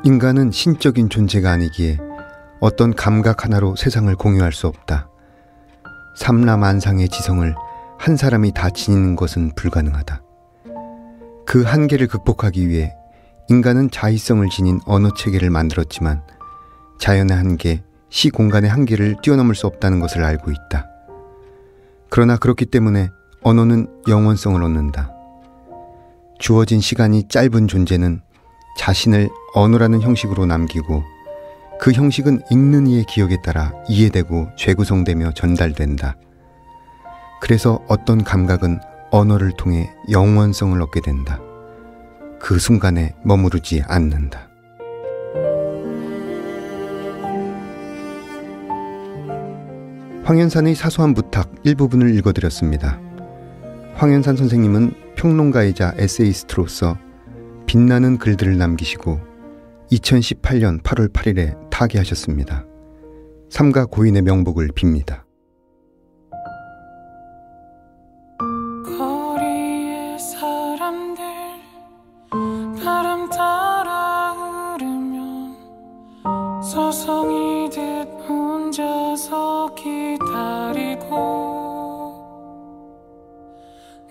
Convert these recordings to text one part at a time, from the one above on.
인간은 신적인 존재가 아니기에 어떤 감각 하나로 세상을 공유할 수 없다. 삼라만상의 지성을 한 사람이 다 지니는 것은 불가능하다. 그 한계를 극복하기 위해 인간은 자의성을 지닌 언어 체계를 만들었지만 자연의 한계, 시공간의 한계를 뛰어넘을 수 없다는 것을 알고 있다. 그러나 그렇기 때문에 언어는 영원성을 얻는다. 주어진 시간이 짧은 존재는 자신을 언어라는 형식으로 남기고 그 형식은 읽는 이의 기억에 따라 이해되고 재구성되며 전달된다. 그래서 어떤 감각은 언어를 통해 영원성을 얻게 된다. 그 순간에 머무르지 않는다. 황현산의 사소한 부탁 일부분을 읽어드렸습니다. 황현산 선생님은 평론가이자 에세이스트로서 빛나는 글들을 남기시고 2018년 8월 8일에 타계하셨습니다. 삼가 고인의 명복을 빕니다. 거리의 사람들 바람 따라 흐르면 서성이듯 혼자서 기다리고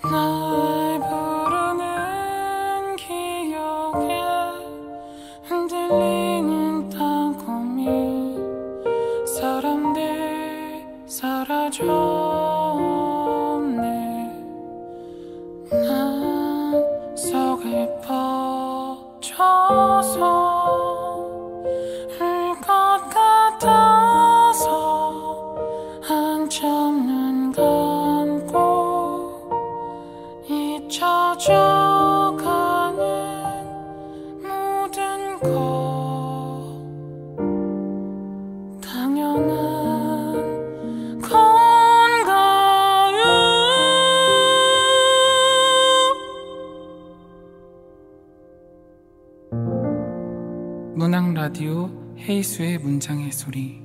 날 부르는 기억에 흔들리는 땅콩이 사람들 사라졌네. 난 속을 퍼져서 울 것 같아서 한참 눈 감고 잊혀져가는 모든 것 당연한 건가요? 문학 라디오 헤이수의 문장의 소리.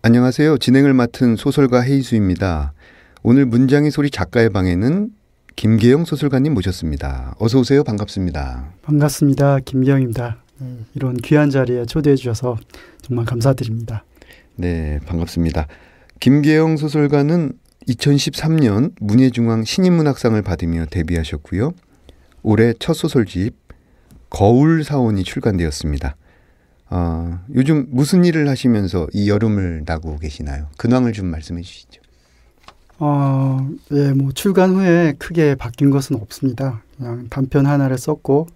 안녕하세요. 진행을 맡은 소설가 헤이수입니다. 오늘 문장의 소리 작가의 방에는 김계영 소설가님 모셨습니다. 어서 오세요. 반갑습니다. 반갑습니다. 김계영입니다. 이런 귀한 자리에 초대해 주셔서 정말 감사드립니다. 네, 반갑습니다. 김계영 소설가는 2013년 문예중앙 신인문학상을 받으며 데뷔하셨고요. 올해 첫 소설집 거울사원이 출간되었습니다. 요즘 무슨 일을 하시면서 이 여름을 나고 계시나요? 근황을 좀 말씀해 주시죠. 예, 출간 후에 크게 바뀐 것은 없습니다. 그냥 단편 하나를 썼고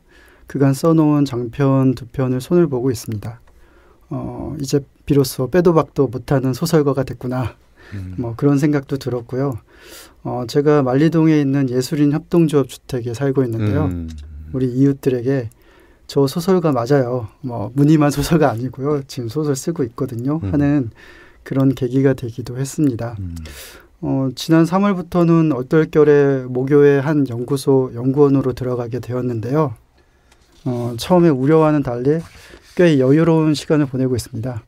그간 써놓은 장편 2편을 손을 보고 있습니다. 이제 비로소 빼도 박도 못하는 소설가가 됐구나. 그런 생각도 들었고요. 제가 만리동에 있는 예술인 협동조합 주택에 살고 있는데요. 우리 이웃들에게 저 소설가 맞아요. 무늬만 소설가 아니고요. 지금 소설 쓰고 있거든요. 하는 그런 계기가 되기도 했습니다. 지난 3월부터는 얼떨결에 모교의 한 연구소 연구원으로 들어가게 되었는데요. 처음에 우려와는 달리 꽤 여유로운 시간을 보내고 있습니다.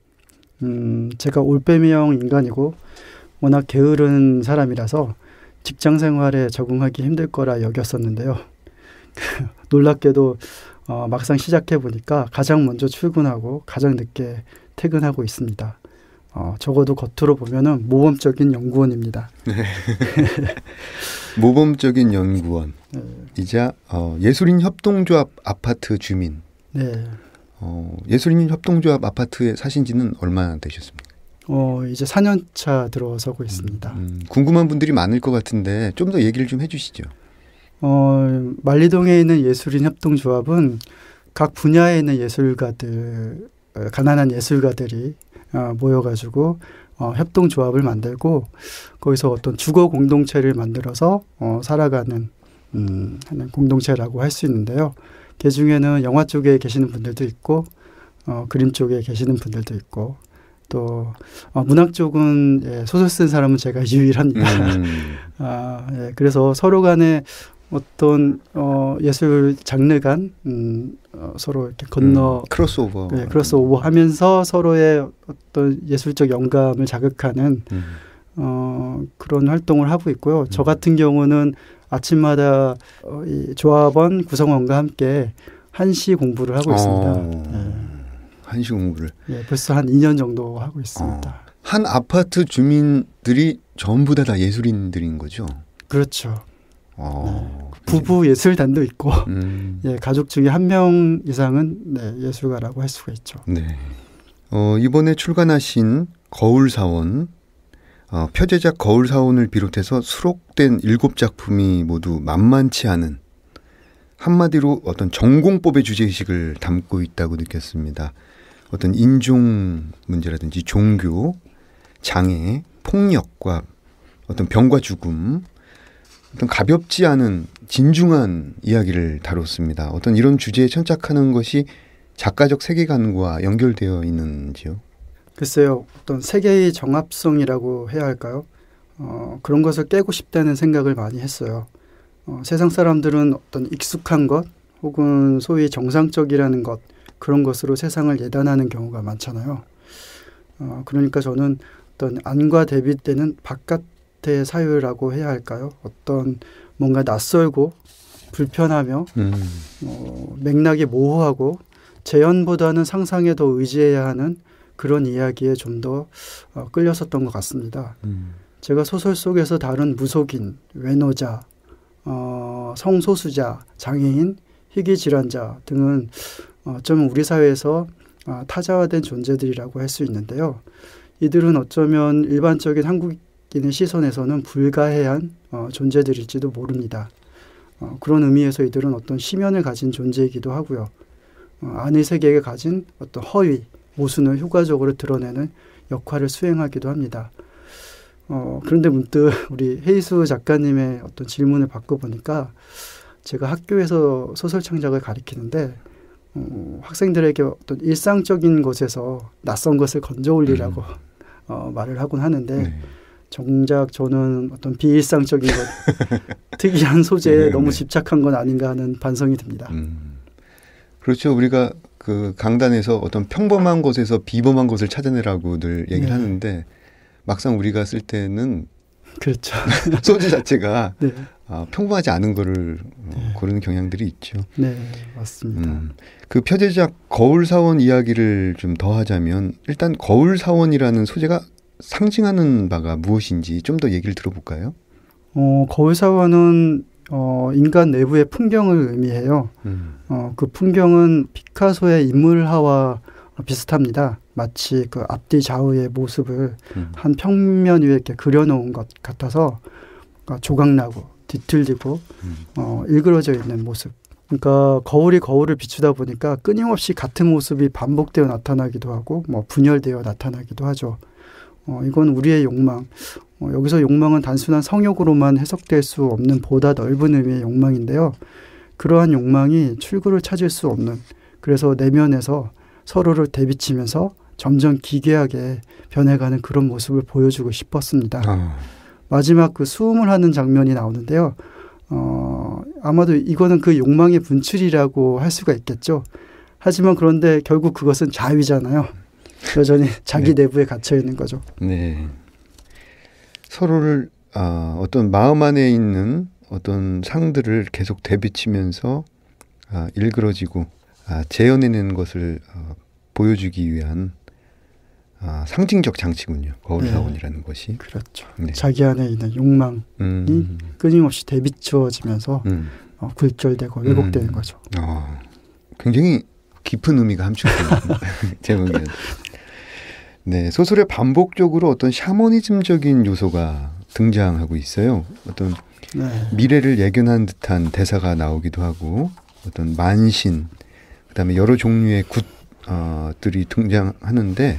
제가 올빼미형 인간이고 워낙 게으른 사람이라서 직장 생활에 적응하기 힘들 거라 여겼었는데요. 놀랍게도 막상 시작해 보니까 가장 먼저 출근하고 가장 늦게 퇴근하고 있습니다. 적어도 겉으로 보면은 모범적인 연구원입니다. 네. 모범적인 연구원. 네. 이자 예술인 협동조합 아파트 주민. 네. 예술인 협동조합 아파트에 사신 지는 얼마나 되셨습니까? 이제 4년 차 들어서고 있습니다. 궁금한 분들이 많을 것 같은데 좀 더 얘기를 좀 해주시죠. 만리동에 있는 예술인 협동조합은 각 분야에 있는 예술가들, 가난한 예술가들이 모여가지고 협동조합을 만들고 거기서 어떤 주거 공동체를 만들어서 살아가는 하는 공동체라고 할 수 있는데요. 그 중에는 영화 쪽에 계시는 분들도 있고 그림 쪽에 계시는 분들도 있고 또 문학 쪽은 소설 쓴 사람은 제가 유일합니다. 예, 그래서 서로 간에 어떤 예술 장르 간 서로 이렇게 건너 크로스오버, 네, 크로스오버 하면서 서로의 어떤 예술적 영감을 자극하는 그런 활동을 하고 있고요. 저 같은 경우는 아침마다 이 조합원 구성원과 함께 한시 공부를 하고 있습니다. 한시 공부를. 예, 벌써 한 2년 정도 하고 있습니다. 한 아파트 주민들이 전부 다 예술인들인 거죠? 그렇죠. 네. 부부 예술단도 있고 예, 가족 중에 한 명 이상은 네, 예술가라고 할 수가 있죠. 네. 이번에 출간하신 거울사원, 표제작 거울사원을 비롯해서 수록된 7작품이 모두 만만치 않은, 한마디로 어떤 전공법의 주제의식을 담고 있다고 느꼈습니다. 어떤 인종 문제라든지 종교, 장애, 폭력과 어떤 병과 죽음, 어떤 가볍지 않은 진중한 이야기를 다뤘습니다. 어떤 이런 주제에 천착하는 것이 작가적 세계관과 연결되어 있는지요? 글쎄요. 어떤 세계의 정합성이라고 해야 할까요? 그런 것을 깨고 싶다는 생각을 많이 했어요. 세상 사람들은 어떤 익숙한 것 혹은 소위 정상적이라는 것, 그런 것으로 세상을 예단하는 경우가 많잖아요. 그러니까 저는 어떤 안과 대비되는 바깥의 사유라고 해야 할까요? 어떤 뭔가 낯설고 불편하며 맥락이 모호하고 재현보다는 상상에 더 의지해야 하는 그런 이야기에 좀 더 끌렸었던 것 같습니다. 제가 소설 속에서 다룬 무속인, 외노자, 성소수자, 장애인, 희귀질환자 등은 어쩌면 우리 사회에서 타자화된 존재들이라고 할 수 있는데요. 이들은 어쩌면 일반적인 한국인의 시선에서는 불가해한 존재들일지도 모릅니다. 그런 의미에서 이들은 어떤 심연을 가진 존재이기도 하고요. 안의 세계에 가진 어떤 허위, 모순을 효과적으로 드러내는 역할을 수행하기도 합니다. 그런데 문득 우리 헤이수 작가님의 어떤 질문을 받고 보니까 제가 학교에서 소설 창작을 가리키는데 학생들에게 어떤 일상적인 곳에서 낯선 것을 건져 올리라고 말을 하곤 하는데 정작 저는 어떤 비일상적인 것, 특이한 소재에 너무 집착한 건 아닌가 하는 반성이 듭니다. 그렇죠. 우리가 그 강단에서 어떤 평범한 곳에서 비범한 곳을 찾아내라고 늘 얘기를 하는데 막상 우리가 쓸 때는 그렇죠. 소재 자체가 평범하지 않은 거를 고르는 경향들이 있죠. 네, 맞습니다. 그 표제작 거울사원 이야기를 좀 더 하자면 일단 거울사원이라는 소재가 상징하는 바가 무엇인지 좀 더 얘기를 들어볼까요? 거울사원은 인간 내부의 풍경을 의미해요. 그 풍경은 피카소의 인물화와 비슷합니다. 마치 그 앞뒤 좌우의 모습을 한 평면 위에 이렇게 그려놓은 것 같아서 조각나고 뒤틀리고 일그러져 있는 모습. 그러니까 거울이 거울을 비추다 보니까 끊임없이 같은 모습이 반복되어 나타나기도 하고 분열되어 나타나기도 하죠. 이건 우리의 욕망. 여기서 욕망은 단순한 성욕으로만 해석될 수 없는 보다 넓은 의미의 욕망인데요. 그러한 욕망이 출구를 찾을 수 없는, 그래서 내면에서 서로를 대비치면서 점점 기괴하게 변해가는 그런 모습을 보여주고 싶었습니다. 마지막 그 수음을 하는 장면이 나오는데요. 아마도 이거는 그 욕망의 분출이라고 할 수가 있겠죠. 하지만 그런데 결국 그것은 자위잖아요. 여전히 자기 내부에 갇혀 있는 거죠. 네. 서로를 어떤 마음 안에 있는 어떤 상들을 계속 되비치면서 일그러지고 재현해내는 것을 보여주기 위한 상징적 장치군요. 거울사원이라는 것이. 그렇죠. 네. 자기 안에 있는 욕망이 끊임없이 되비추어지면서 굴절되고 왜곡되는 거죠. 굉장히 깊은 의미가 함축된 제목이에요. 네, 소설에 반복적으로 어떤 샤머니즘적인 요소가 등장하고 있어요. 어떤 미래를 예견한 듯한 대사가 나오기도 하고 어떤 만신, 그다음에 여러 종류의 굿들이 등장하는데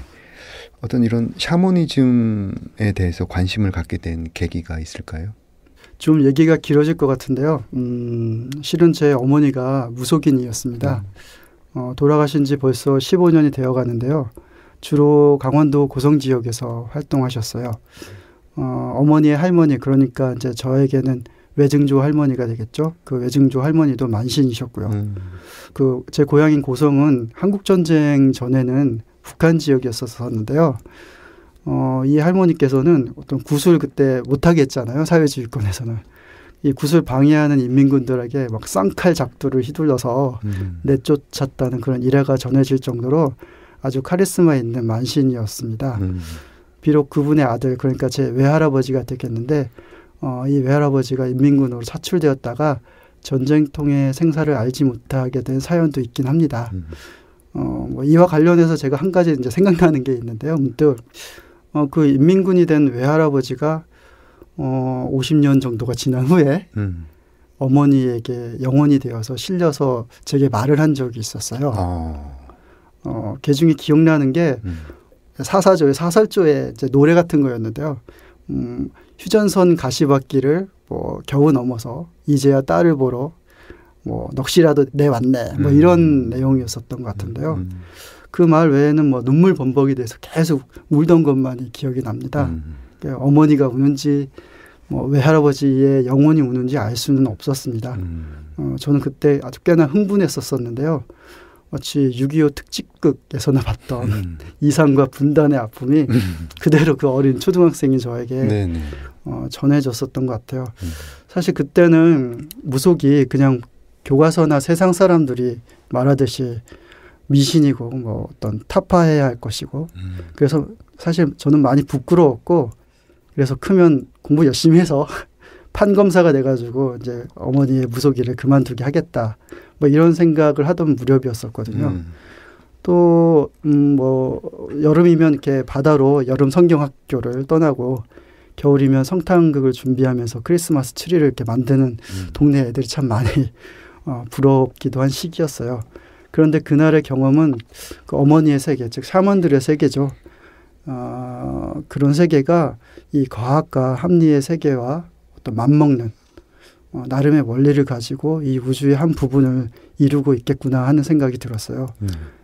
어떤 이런 샤머니즘에 대해서 관심을 갖게 된 계기가 있을까요? 좀 얘기가 길어질 것 같은데요. 실은 제 어머니가 무속인이었습니다. 돌아가신 지 벌써 15년이 되어 가는데요. 주로 강원도 고성 지역에서 활동하셨어요. 어머니의 할머니, 그러니까 이제 저에게는 외증조 할머니가 되겠죠. 그 외증조 할머니도 만신이셨고요. 그 제 고향인 고성은 한국 전쟁 전에는 북한 지역이었었는데요. 이 할머니께서는 어떤 구술 그때 못하게 했잖아요. 사회주의권에서는. 이 굿을 방해하는 인민군들에게 막 쌍칼 작두를 휘둘러서 내쫓았다는 그런 일화가 전해질 정도로 아주 카리스마 있는 만신이었습니다. 비록 그분의 아들, 그러니까 제 외할아버지가 되겠는데 이 외할아버지가 인민군으로 사출되었다가 전쟁통의 생사를 알지 못하게 된 사연도 있긴 합니다. 뭐 이와 관련해서 제가 한 가지 이제 생각나는 게 있는데요. 문득 그 인민군이 된 외할아버지가 50년 정도가 지난 후에 어머니에게 영혼이 되어서 실려서 제게 말을 한 적이 있었어요. 그 중에 기억나는 게 사설조의 이제 노래 같은 거였는데요. 휴전선 가시밭길을 뭐 겨우 넘어서 이제야 딸을 보러 뭐 넋이라도 내왔네 뭐 이런 내용이었었던 것 같은데요. 그 말 외에는 뭐 눈물 범벅이 돼서 계속 울던 것만이 기억이 납니다. 그러니까 어머니가 우는지 뭐 외할아버지의 영혼이 우는지 알 수는 없었습니다. 저는 그때 아주 꽤나 흥분했었었는데요. 마치 6.25 특집극에서나 봤던 이상과 분단의 아픔이 그대로 그 어린 초등학생인 저에게 전해졌었던 것 같아요. 사실 그때는 무속이 그냥 교과서나 세상 사람들이 말하듯이 미신이고 뭐 어떤 타파해야 할 것이고 그래서 사실 저는 많이 부끄러웠고 그래서 크면 공부 열심히 해서 판검사가 돼가지고 이제 어머니의 무속일을 그만두게 하겠다 뭐 이런 생각을 하던 무렵이었었거든요. 또 뭐 여름이면 이렇게 바다로 여름 성경학교를 떠나고 겨울이면 성탄극을 준비하면서 크리스마스 트리를 이렇게 만드는 동네 애들이 참 많이 부럽기도 한 시기였어요. 그런데 그날의 경험은 그 어머니의 세계, 즉 샤먼들의 세계죠. 그런 세계가 이 과학과 합리의 세계와 어떤 맞먹는 나름의 원리를 가지고 이 우주의 한 부분을 이루고 있겠구나 하는 생각이 들었어요.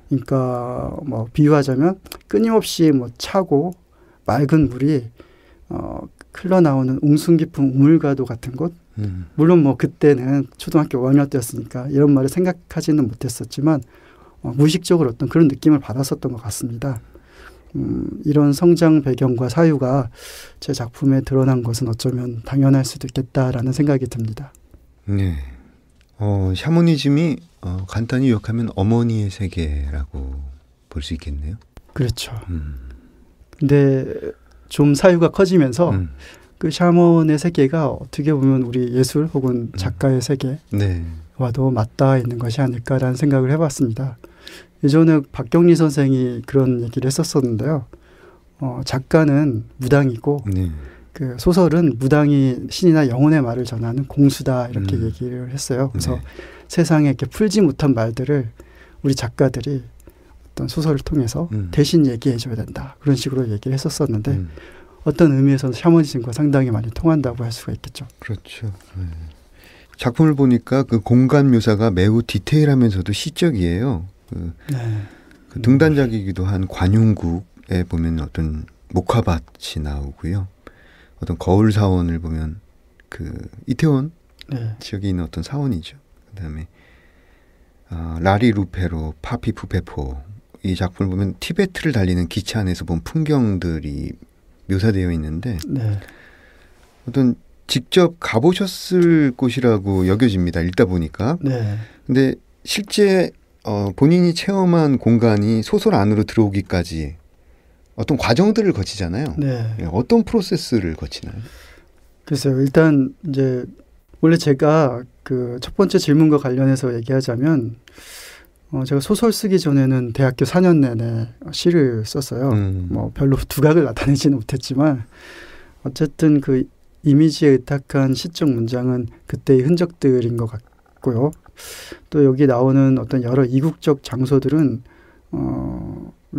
그러니까 뭐 비유하자면 끊임없이 뭐 차고 맑은 물이 흘러나오는 웅숭 깊은 우물가도 같은 곳. 물론 뭐 그때는 초등학교 5학년 때였으니까 이런 말을 생각하지는 못했었지만 무의식적으로 어떤 그런 느낌을 받았었던 것 같습니다. 이런 성장 배경과 사유가 제 작품에 드러난 것은 어쩌면 당연할 수도 있겠다라는 생각이 듭니다. 네. 샤머니즘이 간단히 요약하면 어머니의 세계라고 볼 수 있겠네요. 그렇죠. 근데 좀 사유가 커지면서 그 샤먼의 세계가 어떻게 보면 우리 예술 혹은 작가의 세계와도 맞닿아 있는 것이 아닐까라는 생각을 해봤습니다. 예전에 박경리 선생이 그런 얘기를 했었었는데요. 작가는 무당이고 그 소설은 무당이 신이나 영혼의 말을 전하는 공수다 이렇게 얘기를 했어요. 그래서 세상에 이렇게 풀지 못한 말들을 우리 작가들이 어떤 소설을 통해서 대신 얘기해 줘야 된다. 그런 식으로 얘기를 했었었는데 어떤 의미에서는 샤머니즘과 상당히 많이 통한다고 할 수가 있겠죠. 그렇죠. 작품을 보니까 그 공간 묘사가 매우 디테일하면서도 시적이에요. 그 등단작이기도 한 관용국에 보면 어떤 목화밭이 나오고요. 어떤 거울 사원을 보면 그 이태원 지역에 있는 어떤 사원이죠. 그다음에 라리 루페로 파피푸페포 이 작품을 보면 티베트를 달리는 기차 안에서 본 풍경들이 묘사되어 있는데 어떤 직접 가보셨을 곳이라고 여겨집니다. 읽다 보니까. 근데 실제 본인이 체험한 공간이 소설 안으로 들어오기까지 어떤 과정들을 거치잖아요. 어떤 프로세스를 거치나요? 글쎄요. 일단 이제 원래 제가 그 첫 번째 질문과 관련해서 얘기하자면 제가 소설 쓰기 전에는 대학교 4년 내내 시를 썼어요. 뭐 별로 두각을 나타내지는 못했지만 어쨌든 그 이미지에 의탁한 시적 문장은 그때의 흔적들인 것 같고요. 또 여기 나오는 어떤 여러 이국적 장소들은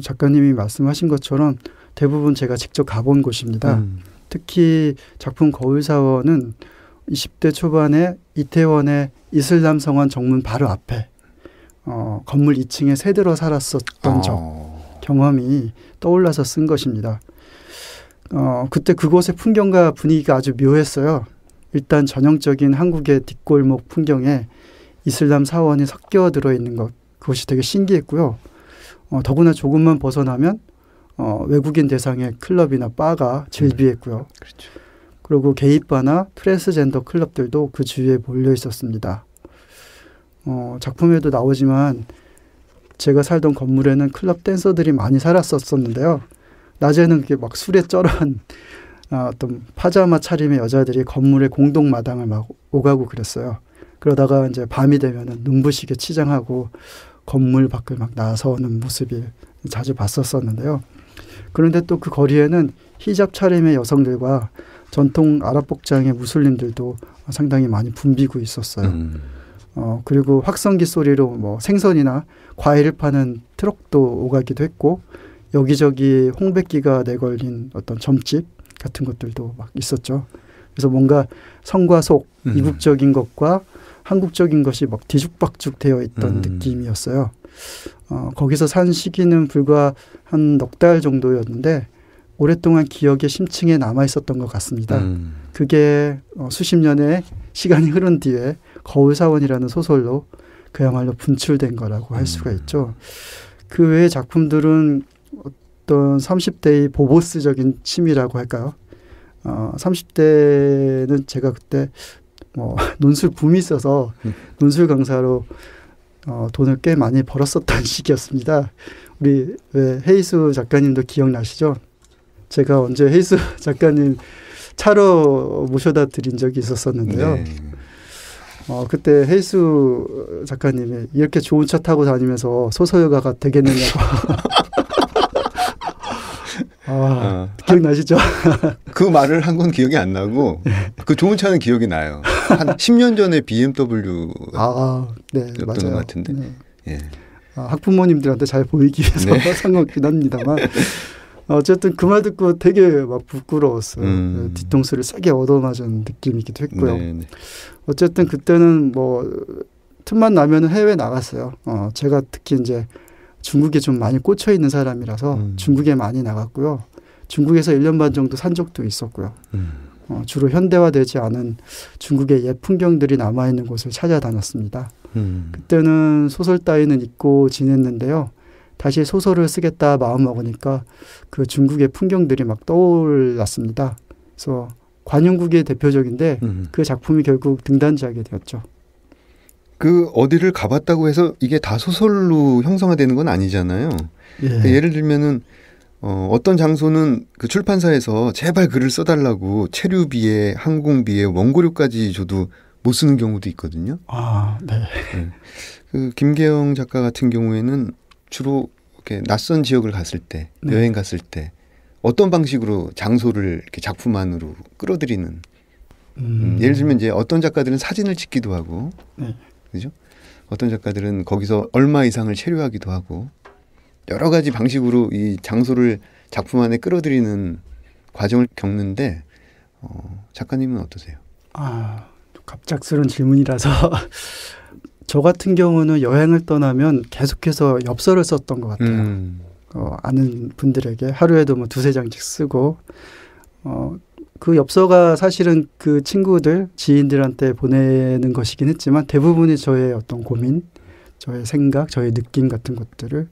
작가님이 말씀하신 것처럼 대부분 제가 직접 가본 곳입니다. 특히 작품 거울사원은 20대 초반에 이태원의 이슬람 성원 정문 바로 앞에 건물 2층에 새들어 살았었던 경험이 떠올라서 쓴 것입니다. 그때 그곳의 풍경과 분위기가 아주 묘했어요. 일단 전형적인 한국의 뒷골목 풍경에 이슬람 사원이 섞여 들어있는 것, 그것이 되게 신기했고요. 더구나 조금만 벗어나면 외국인 대상의 클럽이나 바가 즐비했고요. 그리고 게이바나 트랜스젠더 클럽들도 그 주위에 몰려 있었습니다. 작품에도 나오지만 제가 살던 건물에는 클럽 댄서들이 많이 살았었는데요. 낮에는 그게 막 술에 쩔은 어떤 파자마 차림의 여자들이 건물의 공동 마당을 막 오가고 그랬어요. 그러다가 이제 밤이 되면은 눈부시게 치장하고 건물 밖을 막 나서는 모습이 자주 봤었었는데요. 그런데 또 그 거리에는 히잡 차림의 여성들과 전통 아랍 복장의 무슬림들도 상당히 많이 붐비고 있었어요. 그리고 확성기 소리로 뭐 생선이나 과일을 파는 트럭도 오가기도 했고 여기저기 홍백기가 내걸린 어떤 점집 같은 것들도 막 있었죠. 그래서 뭔가 성과 속, 이국적인 것과 한국적인 것이 막 뒤죽박죽 되어 있던 느낌이었어요. 거기서 산 시기는 불과 한 넉 달 정도였는데 오랫동안 기억의 심층에 남아 있었던 것 같습니다. 그게 수십 년의 시간이 흐른 뒤에 거울사원이라는 소설로 그야말로 분출된 거라고 할 수가 있죠. 그 외의 작품들은 어떤 30대의 보보스적인 취미라고 할까요? 30대는 제가 그때 논술 붐이 있어서 논술 강사로 돈을 꽤 많이 벌었었던 시기였습니다. 우리 왜 헤이수 작가님도 기억나시죠? 제가 언제 헤이수 작가님 차로 모셔다 드린 적이 있었었는데요. 네. 그때 헤이수 작가님이 이렇게 좋은 차 타고 다니면서 소설가가 되겠느냐고. 기억나시죠? 그 말을 한 건 기억이 안 나고 그 좋은 차는 기억이 나요. 한 10년 전에 BMW 네, 였던 맞아요. 것 같은데. 네. 예. 학부모님들한테 잘 보이기 위해서 네. 상관없긴 합니다만 어쨌든 그 말 듣고 되게 막 부끄러웠어요. 뒤통수를 세게 얻어맞은 느낌이기도 했고요. 네. 어쨌든 그때는 뭐 틈만 나면 해외 나갔어요. 제가 특히 이제 중국에 좀 많이 꽂혀 있는 사람이라서 중국에 많이 나갔고요. 중국에서 1년 반 정도 산 적도 있었고요. 주로 현대화되지 않은 중국의 옛 풍경들이 남아있는 곳을 찾아다녔습니다. 그때는 소설 따위는 잊고 지냈는데요. 다시 소설을 쓰겠다 마음먹으니까 그 중국의 풍경들이 막 떠올랐습니다. 그래서 관영국이 대표적인데 그 작품이 결국 등단지하게 되었죠. 그 어디를 가봤다고 해서 이게 다 소설로 형성화되는 건 아니잖아요. 예. 예를 들면은 어떤 장소는 그 출판사에서 제발 글을 써달라고 체류비에 항공비에 원고료까지 줘도 못 쓰는 경우도 있거든요. 네. 네. 그 김계영 작가 같은 경우에는 주로 이렇게 낯선 지역을 갔을 때, 네. 여행 갔을 때 어떤 방식으로 장소를 이렇게 작품 안으로 끌어들이는. 예를 들면 이제 어떤 작가들은 사진을 찍기도 하고, 네. 그죠? 어떤 작가들은 거기서 얼마 이상을 체류하기도 하고 여러 가지 방식으로 이 장소를 작품 안에 끌어들이는 과정을 겪는데 작가님은 어떠세요? 갑작스러운 질문이라서 저 같은 경우는 여행을 떠나면 계속해서 엽서를 썼던 것 같아요. 아는 분들에게 하루에도 뭐 2-3장씩 쓰고 그 엽서가 사실은 그 친구들, 지인들한테 보내는 것이긴 했지만 대부분이 저의 어떤 고민, 저의 생각, 저의 느낌 같은 것들을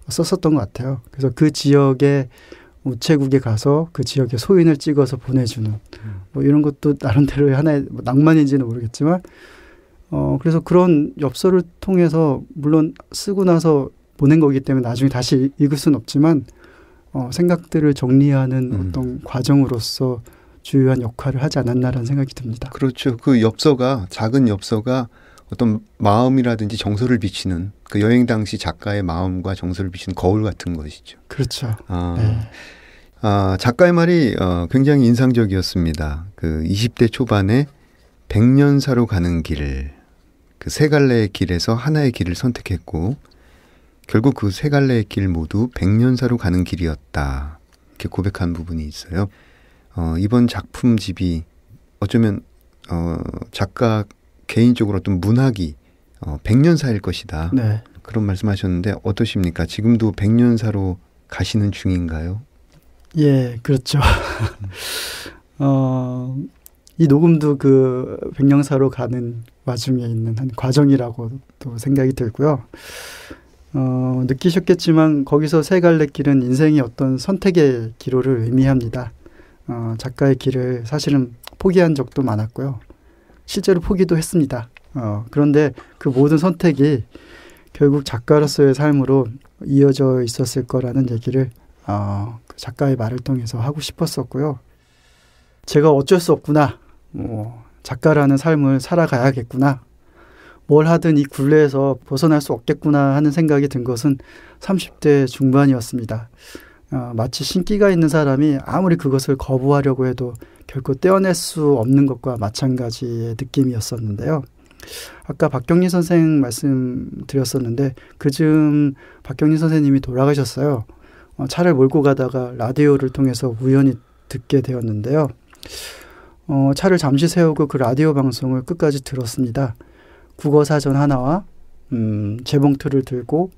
썼었던 것 같아요. 그래서 그 지역의 우체국에 가서 그 지역의 소인을 찍어서 보내주는 뭐 이런 것도 나름대로의 하나의 뭐 낭만인지는 모르겠지만 그래서 그런 엽서를 통해서 물론 쓰고 나서 보낸 거기 때문에 나중에 다시 읽을 수는 없지만 생각들을 정리하는 어떤 과정으로서 주요한 역할을 하지 않았나라는 생각이 듭니다. 그렇죠. 그 엽서가 작은 엽서가 어떤 마음이라든지 정서를 비치는 그 여행 당시 작가의 마음과 정서를 비치는 거울 같은 것이죠. 그렇죠. 네. 작가의 말이 굉장히 인상적이었습니다. 그 20대 초반에 백년사로 가는 길, 그 세 갈래의 길에서 하나의 길을 선택했고 결국 그 세 갈래의 길 모두 백년사로 가는 길이었다. 이렇게 고백한 부분이 있어요. 이번 작품집이 어쩌면 작가 개인적으로 어떤 문학이 백년사일 것이다. 네. 그런 말씀하셨는데 어떠십니까? 지금도 백년사로 가시는 중인가요? 예, 그렇죠. 이 녹음도 그 백년사로 가는 와중에 있는 한 과정이라고 또 생각이 들고요. 느끼셨겠지만 거기서 세 갈래 길은 인생의 어떤 선택의 기로를 의미합니다. 작가의 길을 사실은 포기한 적도 많았고요. 실제로 포기도 했습니다. 그런데 그 모든 선택이 결국 작가로서의 삶으로 이어져 있었을 거라는 얘기를 그 작가의 말을 통해서 하고 싶었었고요. 제가 어쩔 수 없구나. 작가라는 삶을 살아가야겠구나. 뭘 하든 이 굴레에서 벗어날 수 없겠구나 하는 생각이 든 것은 30대 중반이었습니다. 마치 신기가 있는 사람이 아무리 그것을 거부하려고 해도 결코 떼어낼 수 없는 것과 마찬가지의 느낌이었었는데요. 아까 박경리 선생 말씀드렸었는데 그즈음 박경리 선생님이 돌아가셨어요. 차를 몰고 가다가 라디오를 통해서 우연히 듣게 되었는데요. 차를 잠시 세우고 그 라디오 방송을 끝까지 들었습니다. 국어사전 하나와 재봉틀을 들고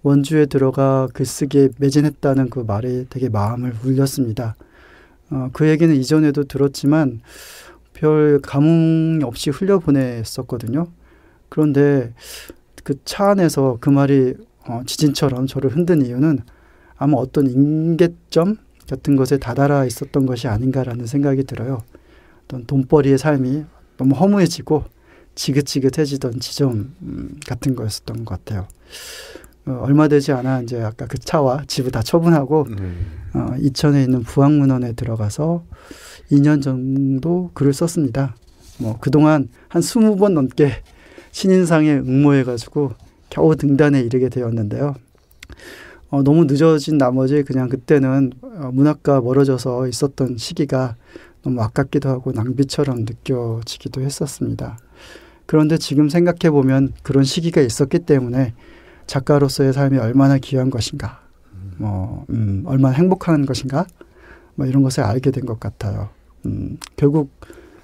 원주에 들어가 글쓰기에 매진했다는 그 말에 되게 마음을 울렸습니다. 그 얘기는 이전에도 들었지만 별 감흥 없이 흘려보냈었거든요. 그런데 그 차 안에서 그 말이 지진처럼 저를 흔든 이유는 아마 어떤 임계점 같은 것에 다다라 있었던 것이 아닌가라는 생각이 들어요. 어떤 돈벌이의 삶이 너무 허무해지고 지긋지긋해지던 지점 같은 거였었던 것 같아요. 얼마 되지 않아 이제 아까 그 차와 집을 다 처분하고 이천에 있는 부학문원에 들어가서 2년 정도 글을 썼습니다. 그동안 한 20번 넘게 신인상에 응모해가지고 겨우 등단에 이르게 되었는데요. 너무 늦어진 나머지 그냥 그때는 문학과 멀어져서 있었던 시기가 너무 아깝기도 하고 낭비처럼 느껴지기도 했었습니다. 그런데 지금 생각해보면 그런 시기가 있었기 때문에 작가로서의 삶이 얼마나 귀한 것인가, 얼마나 행복한 것인가, 이런 것을 알게 된 것 같아요. 결국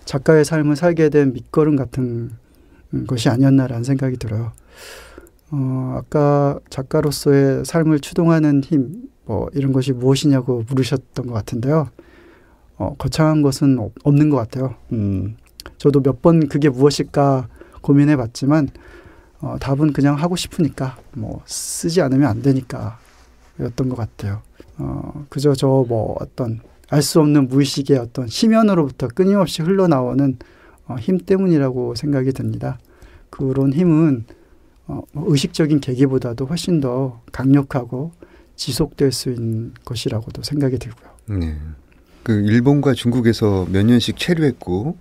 작가의 삶을 살게 된 밑거름 같은 것이 아니었나라는 생각이 들어요. 아까 작가로서의 삶을 추동하는 힘, 이런 것이 무엇이냐고 물으셨던 것 같은데요. 거창한 것은 없는 것 같아요. 저도 몇 번 그게 무엇일까 고민해 봤지만 답은 그냥 하고 싶으니까 쓰지 않으면 안 되니까 였던 것 같아요. 그저 어떤 알 수 없는 무의식의 어떤 심연으로부터 끊임없이 흘러나오는 힘 때문이라고 생각이 듭니다. 그런 힘은 의식적인 계기보다도 훨씬 더 강력하고 지속될 수 있는 것이라고도 생각이 들고요. 네. 그 일본과 중국에서 몇 년씩 체류했고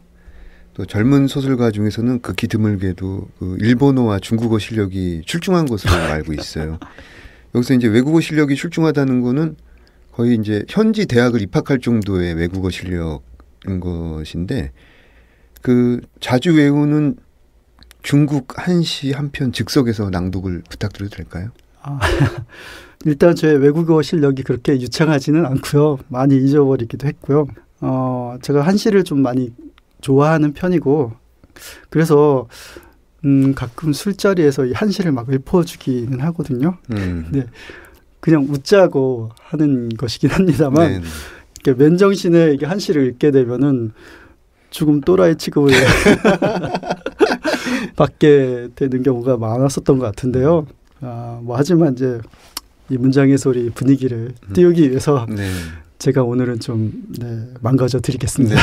또 젊은 소설가 중에서는 극히 드물게도 그 일본어와 중국어 실력이 출중한 것으로 알고 있어요. 여기서 이제 외국어 실력이 출중하다는 거는 거의 이제 현지 대학을 입학할 정도의 외국어 실력인 것인데 그 자주 외우는 중국 한시 한 편 즉석에서 낭독을 부탁드려도 될까요? 일단 제 외국어 실력이 그렇게 유창하지는 않고요. 많이 잊어버리기도 했고요. 제가 한시를 좀 많이 좋아하는 편이고 그래서 가끔 술자리에서 이 한시를 막 읊어주기는 하거든요. 네, 그냥 웃자고 하는 것이긴 합니다만 이렇게 맨정신에 이게 한시를 읽게 되면은 죽음 또라이 취급을 받게 되는 경우가 많았었던 것 같은데요. 하지만 이제 이 문장의 소리 분위기를 띄우기 위해서 제가 오늘은 좀 망가져 드리겠습니다.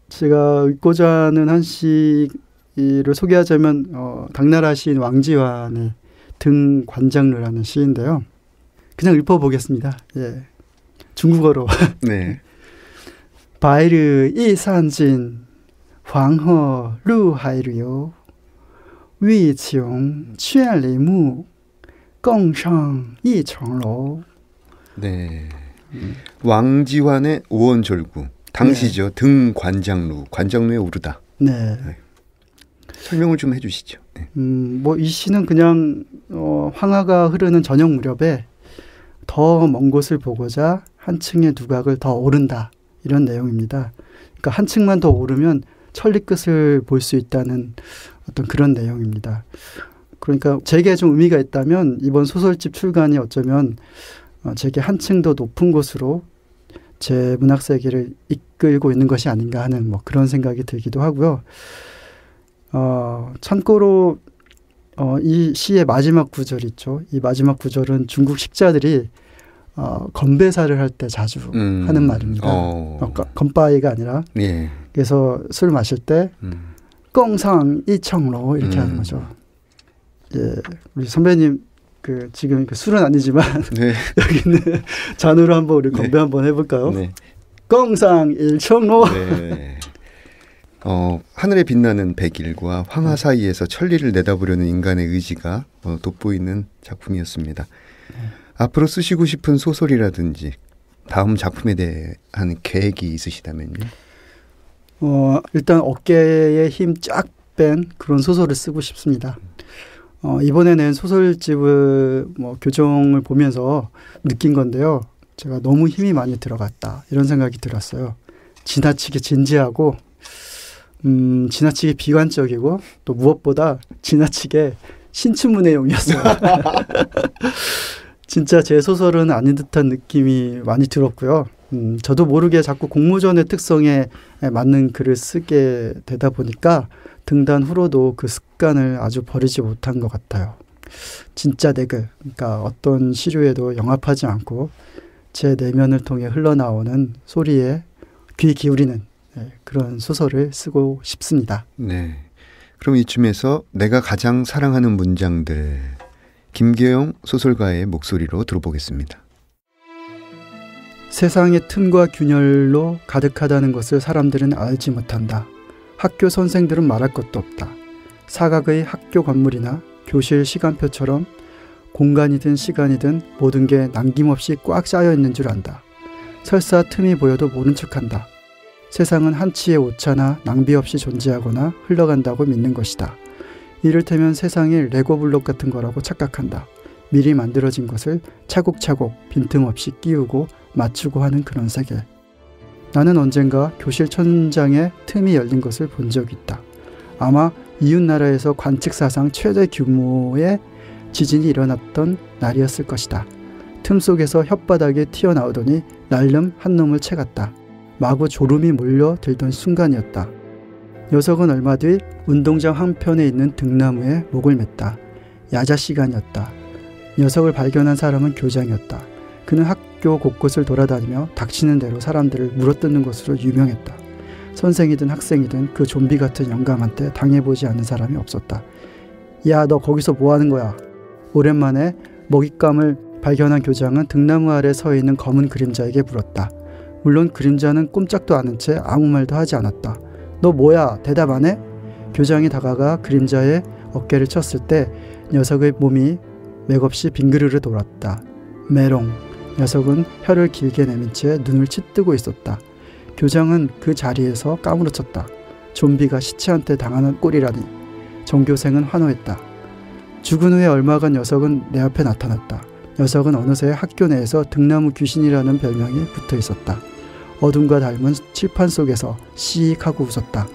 제가 읽고자 하는 한시를 소개하자면 당나라 시인 왕지환의 등관장르라는 시인데요. 그냥 읊어보겠습니다. 예. 중국어로. 네. 바이르 이산진 황허 루하이르요 위치용 취리무 공상 이청로. 네. 왕지환의 오원절구. 당시죠. 등관장루. 관장루에 오르다. 네. 설명을 좀 해주시죠. 네. 이 시는 그냥 황하가 흐르는 저녁 무렵에 더 먼 곳을 보고자 한층의 두각을 더 오른다. 이런 내용입니다. 그러니까 한층만 더 오르면 천리 끝을 볼 수 있다는 어떤 그런 내용입니다. 그러니까 제게 좀 의미가 있다면 이번 소설집 출간이 어쩌면 제게 한층 더 높은 곳으로 제 문학 세계를 이끌고 있는 것이 아닌가 하는 그런 생각이 들기도 하고요. 참고로 이 시의 마지막 구절 있죠. 이 마지막 구절은 중국 식자들이 건배사를 할 때 자주 하는 말입니다. 건바이가 아니라. 예. 그래서 술 마실 때 꽁상 이청로 이렇게 하는 거죠. 예, 우리 선배님 지금 술은 아니지만 네. 여기는 잔으로 한번 우리 건배 한번 해볼까요? 네. 꽁상 일청로. 네. 하늘에 빛나는 백일과 황하 사이에서 천리를 내다보려는 인간의 의지가 돋보이는 작품이었습니다. 앞으로 쓰시고 싶은 소설이라든지 다음 작품에 대한 계획이 있으시다면요? 일단 어깨에 힘 쫙 뺀 그런 소설을 쓰고 싶습니다. 이번에 낸 소설집을 교정을 보면서 느낀 건데요. 제가 너무 힘이 많이 들어갔다 이런 생각이 들었어요. 지나치게 진지하고 지나치게 비관적이고 또 무엇보다 지나치게 신춘문예용이었어요. 진짜 제 소설은 아닌 듯한 느낌이 많이 들었고요. 저도 모르게 자꾸 공모전의 특성에 맞는 글을 쓰게 되다 보니까 등단 후로도 그 습관을 아주 버리지 못한 것 같아요. 진짜 내 글, 그러니까 어떤 시류에도 영합하지 않고 제 내면을 통해 흘러나오는 소리에 귀 기울이는 그런 소설을 쓰고 싶습니다. 네. 그럼 이쯤에서 내가 가장 사랑하는 문장들, 김계영 소설가의 목소리로 들어보겠습니다. 세상의 틈과 균열로 가득하다는 것을 사람들은 알지 못한다. 학교 선생들은 말할 것도 없다. 사각의 학교 건물이나 교실 시간표처럼 공간이든 시간이든 모든 게 남김없이 꽉 짜여 있는 줄 안다. 설사 틈이 보여도 모른 척한다. 세상은 한치의 오차나 낭비 없이 존재하거나 흘러간다고 믿는 것이다. 이를테면 세상이 레고 블록 같은 거라고 착각한다. 미리 만들어진 것을 차곡차곡 빈틈없이 끼우고 맞추고 하는 그런 세계. 나는 언젠가 교실 천장에 틈이 열린 것을 본 적이 있다. 아마 이웃나라에서 관측사상 최대 규모의 지진이 일어났던 날이었을 것이다. 틈 속에서 혓바닥이 튀어나오더니 날름 한 놈을 채갔다. 마구 졸음이 몰려들던 순간이었다. 녀석은 얼마 뒤 운동장 한편에 있는 등나무에 목을 맸다. 야자 시간이었다. 녀석을 발견한 사람은 교장이었다. 그는 학교 곳곳을 돌아다니며 닥치는 대로 사람들을 물어뜯는 것으로 유명했다. 선생이든 학생이든 그 좀비 같은 영감한테 당해보지 않은 사람이 없었다. 야, 너 거기서 뭐 하는 거야? 오랜만에 먹잇감을 발견한 교장은 등나무 아래 서 있는 검은 그림자에게 물었다. 물론 그림자는 꼼짝도 않은 채 아무 말도 하지 않았다. 너 뭐야? 대답 안 해? 교장이 다가가 그림자의 어깨를 쳤을 때 녀석의 몸이 맥없이 빙그르르 돌았다. 메롱. 녀석은 혀를 길게 내민 채 눈을 치뜨고 있었다. 교장은 그 자리에서 까무러쳤다. 좀비가 시체한테 당하는 꼴이라니. 전교생은 환호했다. 죽은 후에 얼마간 녀석은 내 앞에 나타났다. 녀석은 어느새 학교 내에서 등나무 귀신이라는 별명이 붙어 있었다. 어둠과 닮은 칠판 속에서 씩 하고 웃었다.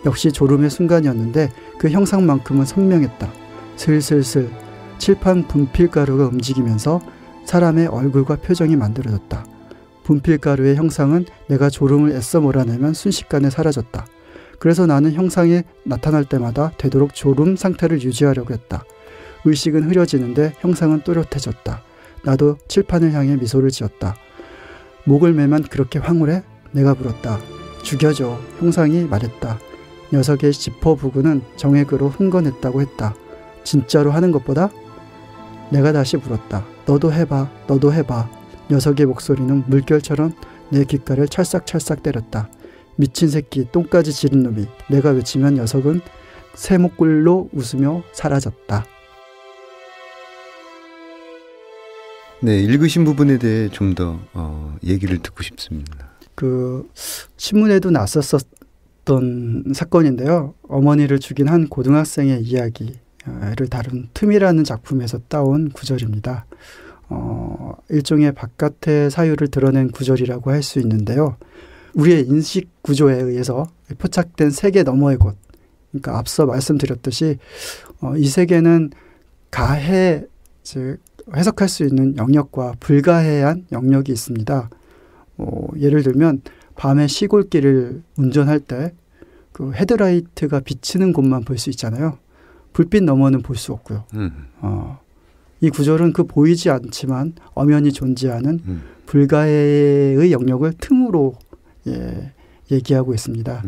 역시 졸음의 순간이었는데 그 형상만큼은 선명했다. 슬슬슬 칠판 분필가루가 움직이면서 사람의 얼굴과 표정이 만들어졌다. 분필가루의 형상은 내가 졸음을 애써 몰아내면 순식간에 사라졌다. 그래서 나는 형상이 나타날 때마다 되도록 졸음 상태를 유지하려고 했다. 의식은 흐려지는데 형상은 또렷해졌다. 나도 칠판을 향해 미소를 지었다. 목을 매면 그렇게 황홀해? 내가 물었다. 죽여줘. 형상이 말했다. 녀석의 지퍼부근은 정액으로 흥건했다고 했다. 진짜로 하는 것보다? 내가 다시 물었다. 너도 해봐. 너도 해봐. 녀석의 목소리는 물결처럼 내 귓가를 찰싹찰싹 때렸다. 미친 새끼, 똥까지 지른 놈이. 내가 외치면 녀석은 새목굴로 웃으며 사라졌다. 네, 읽으신 부분에 대해 좀 더 얘기를 듣고 싶습니다. 신문에도 났었던 사건인데요. 어머니를 죽인 한 고등학생의 이야기를 다룬 틈이라는 작품에서 따온 구절입니다. 일종의 바깥의 사유를 드러낸 구절이라고 할 수 있는데요. 우리의 인식 구조에 의해서 포착된 세계 너머의 곳, 그러니까 앞서 말씀드렸듯이 이 세계는 가해, 즉 해석할 수 있는 영역과 불가해한 영역이 있습니다. 예를 들면 밤에 시골길을 운전할 때 그 헤드라이트가 비치는 곳만 볼 수 있잖아요. 불빛 너머는 볼 수 없고요. 이 구절은 그 보이지 않지만 엄연히 존재하는 불가해의 영역을 틈으로 얘기하고 있습니다.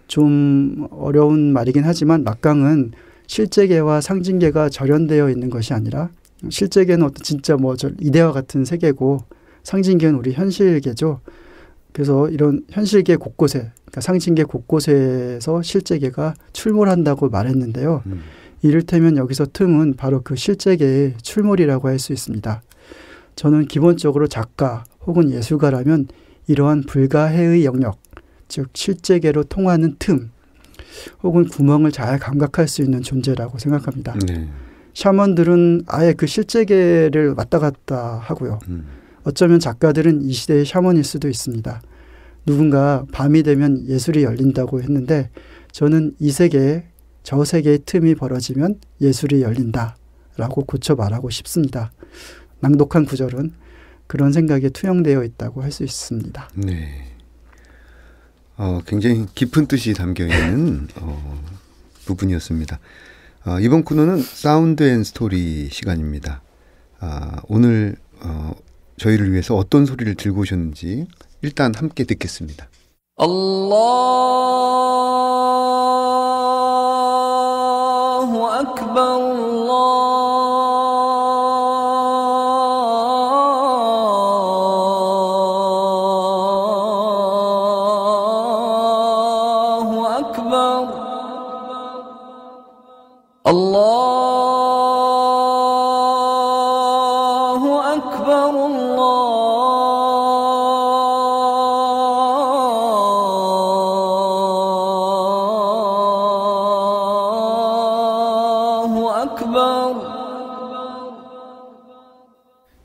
좀 어려운 말이긴 하지만 막강은 실제계와 상징계가 절연되어 있는 것이 아니라 실제계는 어떤 진짜 이데와 같은 세계고 상징계는 우리 현실계죠. 그래서 이런 현실계 곳곳에 그러니까 상징계 곳곳에서 실제계가 출몰한다고 말했는데요. 이를테면 여기서 틈은 바로 그 실제계의 출몰이라고 할 수 있습니다. 저는 기본적으로 작가 혹은 예술가라면 이러한 불가해의 영역, 즉 실제계로 통하는 틈 혹은 구멍을 잘 감각할 수 있는 존재라고 생각합니다. 네. 샤먼들은 아예 그 실제계를 왔다 갔다 하고요. 어쩌면 작가들은 이 시대의 샤먼일 수도 있습니다. 누군가 밤이 되면 예술이 열린다고 했는데 저는 이 세계에 저 세계의 틈이 벌어지면 예술이 열린다라고 고쳐 말하고 싶습니다. 낭독한 구절은 그런 생각에 투영되어 있다고 할 수 있습니다. 네. 굉장히 깊은 뜻이 담겨 있는 부분이었습니다. 이번 코너는 사운드 앤 스토리 시간입니다. 오늘 저희를 위해서 어떤 소리를 들고 오셨는지 일단 함께 듣겠습니다. 알라후 악발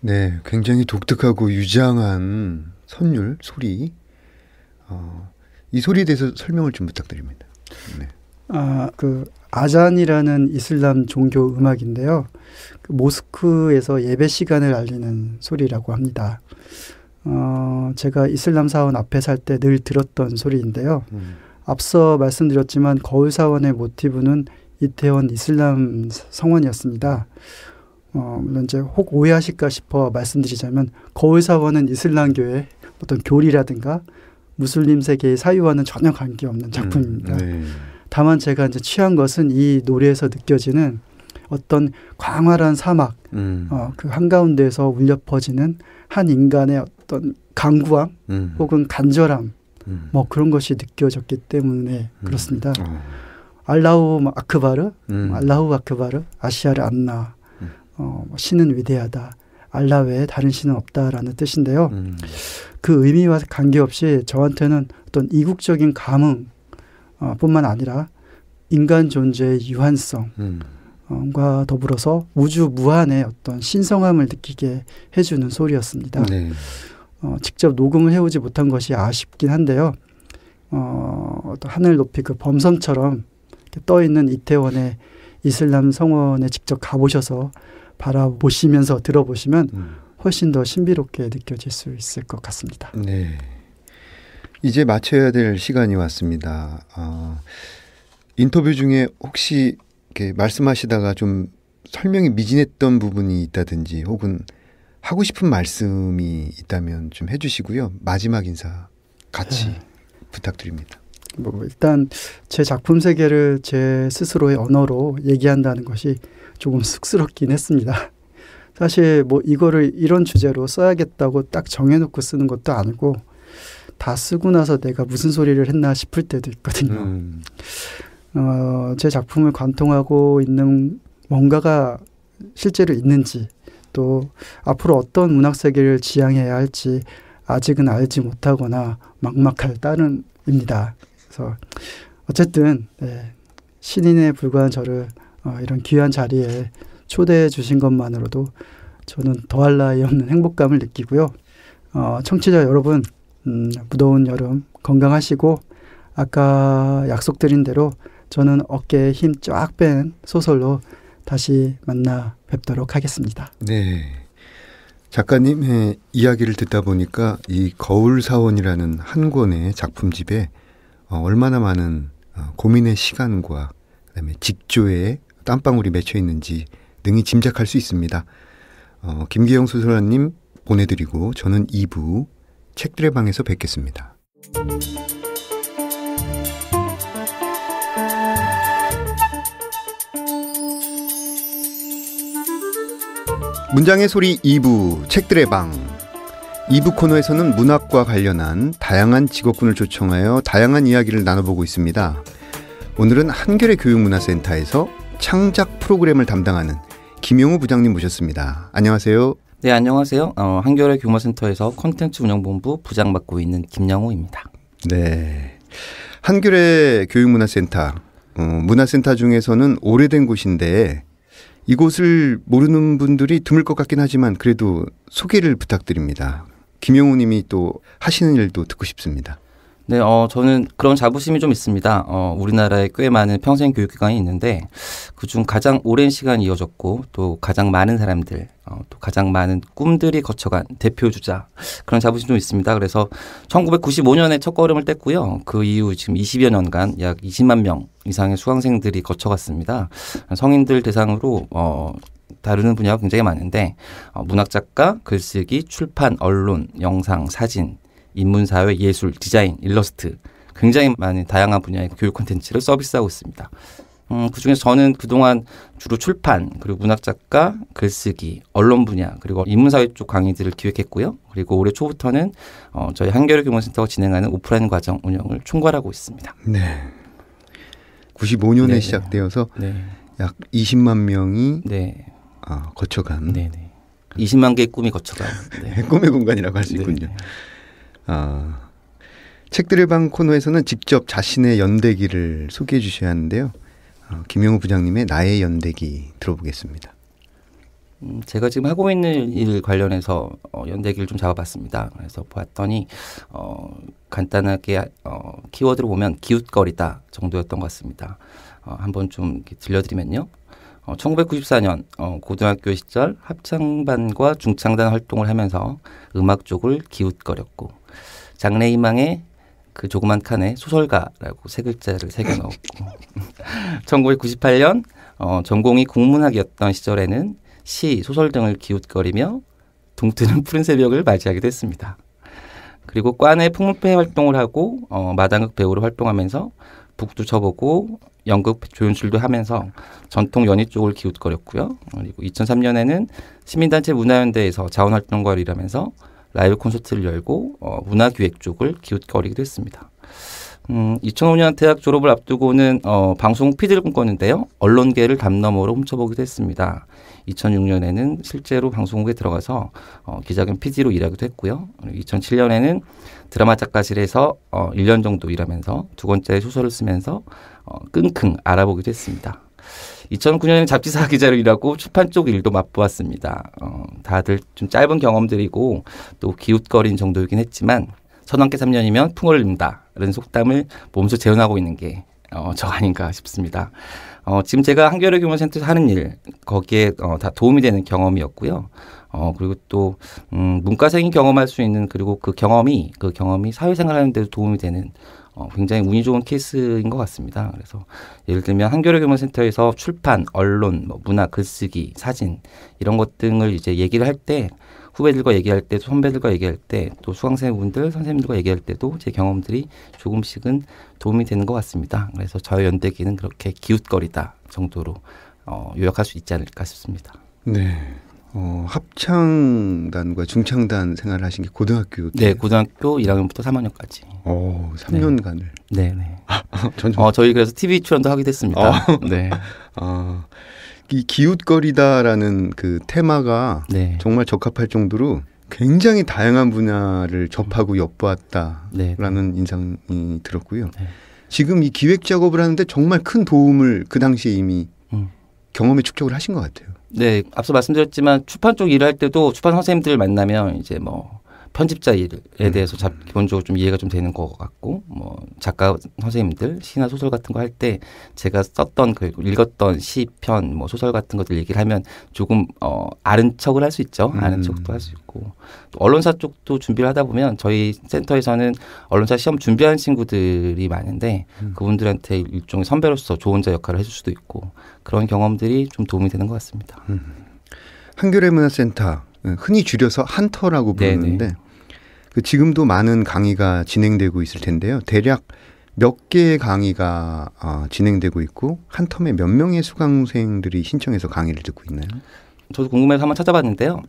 네, 굉장히 독특하고 유장한 선율, 소리. 이 소리에 대해서 설명을 좀 부탁드립니다. 네. 그 아잔이라는 이슬람 종교 음악인데요. 그 모스크에서 예배 시간을 알리는 소리라고 합니다. 제가 이슬람 사원 앞에 살 때 늘 들었던 소리인데요. 앞서 말씀드렸지만 거울 사원의 모티브는 이태원 이슬람 성원이었습니다. 물론 이제 혹 오해하실까 싶어 말씀드리자면 거울 사원은 이슬람교의 어떤 교리라든가 무슬림 세계의 사유와는 전혀 관계없는 작품입니다. 네. 다만 제가 이제 취한 것은 이 노래에서 느껴지는 어떤 광활한 사막, 그 한가운데에서 울려 퍼지는 한 인간의 어떤 강구함 혹은 간절함, 뭐 그런 것이 느껴졌기 때문에 그렇습니다. 알라후 아크바르, 알라후 아크바르, 아시아르 안나, 신은 위대하다, 알라 외에 다른 신은 없다라는 뜻인데요. 그 의미와 관계없이 저한테는 어떤 이국적인 감흥 뿐만 아니라 인간 존재의 유한성 과 더불어서 우주 무한의 어떤 신성함을 느끼게 해주는 소리였습니다. 네. 직접 녹음을 해오지 못한 것이 아쉽긴 한데요. 하늘 높이 그 범섬처럼 떠있는 이태원의 이슬람 성원에 직접 가보셔서 바라보시면서 들어보시면 훨씬 더 신비롭게 느껴질 수 있을 것 같습니다. 네. 이제 마쳐야 될 시간이 왔습니다. 인터뷰 중에 혹시 이렇게 말씀하시다가 좀 설명이 미진했던 부분이 있다든지 혹은 하고 싶은 말씀이 있다면 좀 해주시고요. 마지막 인사 같이 부탁드립니다. 일단 제 작품 세계를 제 스스로의 언어로 얘기한다는 것이 조금 쑥스럽긴 했습니다. 사실 이거를 이런 주제로 써야겠다고 딱 정해놓고 쓰는 것도 아니고 다 쓰고 나서 내가 무슨 소리를 했나 싶을 때도 있거든요. 제 작품을 관통하고 있는 뭔가가 실제로 있는지 또 앞으로 어떤 문학 세계를 지향해야 할지 아직은 알지 못하거나 막막할 따름입니다. 그래서 어쨌든 신인에 불과한 저를 이런 귀한 자리에 초대해 주신 것만으로도 저는 더할 나위 없는 행복감을 느끼고요. 청취자 여러분, 무더운 여름 건강하시고 아까 약속드린 대로 저는 어깨에 힘 쫙 뺀 소설로 다시 만나 뵙도록 하겠습니다. 네. 작가님의 이야기를 듣다 보니까 이 거울사원이라는 한 권의 작품집에 얼마나 많은 고민의 시간과 그다음에 직조에 땀방울이 맺혀 있는지 능히 짐작할 수 있습니다. 김기영 소설가님 보내드리고 저는 2부 책들의 방에서 뵙겠습니다. 문장의 소리 2부 책들의 방. 2부 코너에서는 문학과 관련한 다양한 직업군을 초청하여 다양한 이야기를 나눠보고 있습니다. 오늘은 한겨레 교육문화센터에서 창작 프로그램을 담당하는 김용우 부장님 모셨습니다. 안녕하세요. 네, 안녕하세요. 한겨레 교육문화센터에서 콘텐츠 운영본부 부장 맡고 있는 김영우입니다. 네, 한겨레 교육문화센터, 문화센터 중에서는 오래된 곳인데 이곳을 모르는 분들이 드물 것 같긴 하지만 그래도 소개를 부탁드립니다. 김영우 님이 또 하시는 일도 듣고 싶습니다. 네, 저는 그런 자부심이 좀 있습니다. 우리나라에 꽤 많은 평생 교육기관이 있는데 그중 가장 오랜 시간이 이어졌고 또 가장 많은 사람들, 또 가장 많은 꿈들이 거쳐간 대표주자, 그런 자부심이 좀 있습니다. 그래서 1995년에 첫 걸음을 뗐고요. 그 이후 지금 20여 년간 약 20만 명 이상의 수강생들이 거쳐갔습니다. 성인들 대상으로 다루는 분야가 굉장히 많은데 문학작가, 글쓰기, 출판, 언론, 영상, 사진, 인문사회, 예술, 디자인, 일러스트, 굉장히 많은 다양한 분야의 교육 콘텐츠를 서비스하고 있습니다. 그중에서 저는 그동안 주로 출판, 그리고 문학작가, 글쓰기, 언론 분야, 그리고 인문사회 쪽 강의들을 기획했고요. 그리고 올해 초부터는 저희 한겨레 교육문화센터가 진행하는 오프라인 과정 운영을 총괄하고 있습니다. 네. 95년에 네네. 시작되어서 네. 약 20만 명이 네. 거쳐간 네네. 20만 개의 꿈이 거쳐간 네. 꿈의 공간이라고 할 수 있군요. 책들의 방 코너에서는 직접 자신의 연대기를 소개해 주셔야 하는데요. 김영우 부장님의 나의 연대기 들어보겠습니다. 제가 지금 하고 있는 일 관련해서 연대기를 좀 잡아봤습니다. 그래서 보았더니 간단하게 키워드로 보면 기웃거리다 정도였던 것 같습니다. 한번 좀 이렇게 들려드리면요. 1994년 고등학교 시절 합창반과 중창단 활동을 하면서 음악 쪽을 기웃거렸고 장래희망의 그 조그만 칸에 소설가라고 세 글자를 새겨넣었고 1998년 전공이 국문학이었던 시절에는 시, 소설 등을 기웃거리며 동트는 푸른 새벽을 맞이하기도 했습니다. 그리고 과 내 풍물패 활동을 하고 마당극 배우로 활동하면서 북도 쳐보고 연극 조연출도 하면서 전통 연희 쪽을 기웃거렸고요. 그리고 2003년에는 시민단체 문화연대에서 자원활동가를 일하면서 라이브 콘서트를 열고 문화기획 쪽을 기웃거리기도 했습니다. 2005년 대학 졸업을 앞두고는 방송 PD를 꿈꿨는데요. 언론계를 담 너머로 훔쳐보기도 했습니다. 2006년에는 실제로 방송국에 들어가서 기자겸 PD로 일하기도 했고요. 2007년에는 드라마 작가실에서 1년 정도 일하면서 두 권짜리 소설을 쓰면서 끙끙 알아보기도 했습니다. 2009년에는 잡지사 기자로 일하고 출판 쪽 일도 맛보았습니다. 다들 좀 짧은 경험들이고 또 기웃거린 정도이긴 했지만 선왕께 3년이면 풍을 입는다 라는 속담을 몸소 재현하고 있는 게 저 아닌가 싶습니다. 지금 제가 한겨레 교육문화센터에서 하는 일 거기에 다 도움이 되는 경험이었고요. 그리고 또 문과생이 경험할 수 있는 그리고 그 경험이 사회생활 하는 데도 도움이 되는 굉장히 운이 좋은 케이스인 것 같습니다. 그래서 예를 들면 한겨레 교육문화센터에서 출판, 언론, 문화, 글쓰기, 사진 이런 것 등을 이제 얘기를 할 때 후배들과 얘기할 때, 선배들과 얘기할 때, 또 수강생분들, 선생님들과 얘기할 때도 제 경험들이 조금씩은 도움이 되는 것 같습니다. 그래서 저의 연대기는 그렇게 기웃거리다 정도로 요약할 수 있지 않을까 싶습니다. 네. 합창단과 중창단 생활을 하신 게 고등학교 때? 네, 고등학교 1학년부터 3학년까지. 3년간을. 네, 네. 저희 그래서 TV 출연도 하게 됐습니다. 네. 이 기웃거리다라는 그 테마가 네. 정말 적합할 정도로 굉장히 다양한 분야를 접하고 엿보았다라는 인상이 들었고요. 네. 지금 이 기획 작업을 하는데 정말 큰 도움을 그 당시에 이미 경험에 축적을 하신 것 같아요. 네, 앞서 말씀드렸지만 출판 쪽 일을 할 때도 출판 선생님들을 만나면 이제 편집자 일에 대해서 기본적으로 좀 이해가 좀 되는 것 같고 뭐 작가 선생님들 시나 소설 같은 거 할 때 제가 썼던 읽었던 시편 뭐 소설 같은 것들 얘기를 하면 조금 아는 척을 할 수 있죠. 아는 척도 할 수 있고 또 언론사 쪽도 준비를 하다 보면 저희 센터에서는 언론사 시험 준비하는 친구들이 많은데 그분들한테 일종의 선배로서 조언자 역할을 해줄 수도 있고 그런 경험들이 좀 도움이 되는 것 같습니다. 한겨레 문화센터 흔히 줄여서 한터라고 부르는데 그 지금도 많은 강의가 진행되고 있을 텐데요. 대략 몇 개의 강의가 진행되고 있고 한 텀에 몇 명의 수강생들이 신청해서 강의를 듣고 있나요? 저도 궁금해서 한번 찾아봤는데요.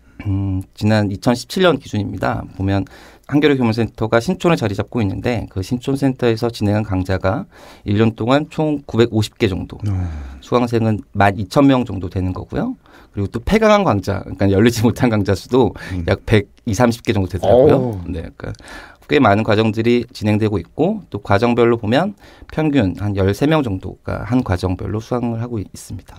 지난 2017년 기준입니다. 보면 한겨레 교문센터가 신촌에 자리 잡고 있는데 그 신촌센터에서 진행한 강좌가 1년 동안 총 950개 정도. 수강생은 12,000명 정도 되는 거고요. 그리고 또 폐강한 강좌, 그러니까 열리지 못한 강좌 수도 약 120, 30개 정도 되더라고요. 네, 그러니까 꽤 많은 과정들이 진행되고 있고 또 과정별로 보면 평균 한 13명 정도가 한 과정별로 수강을 하고 있습니다.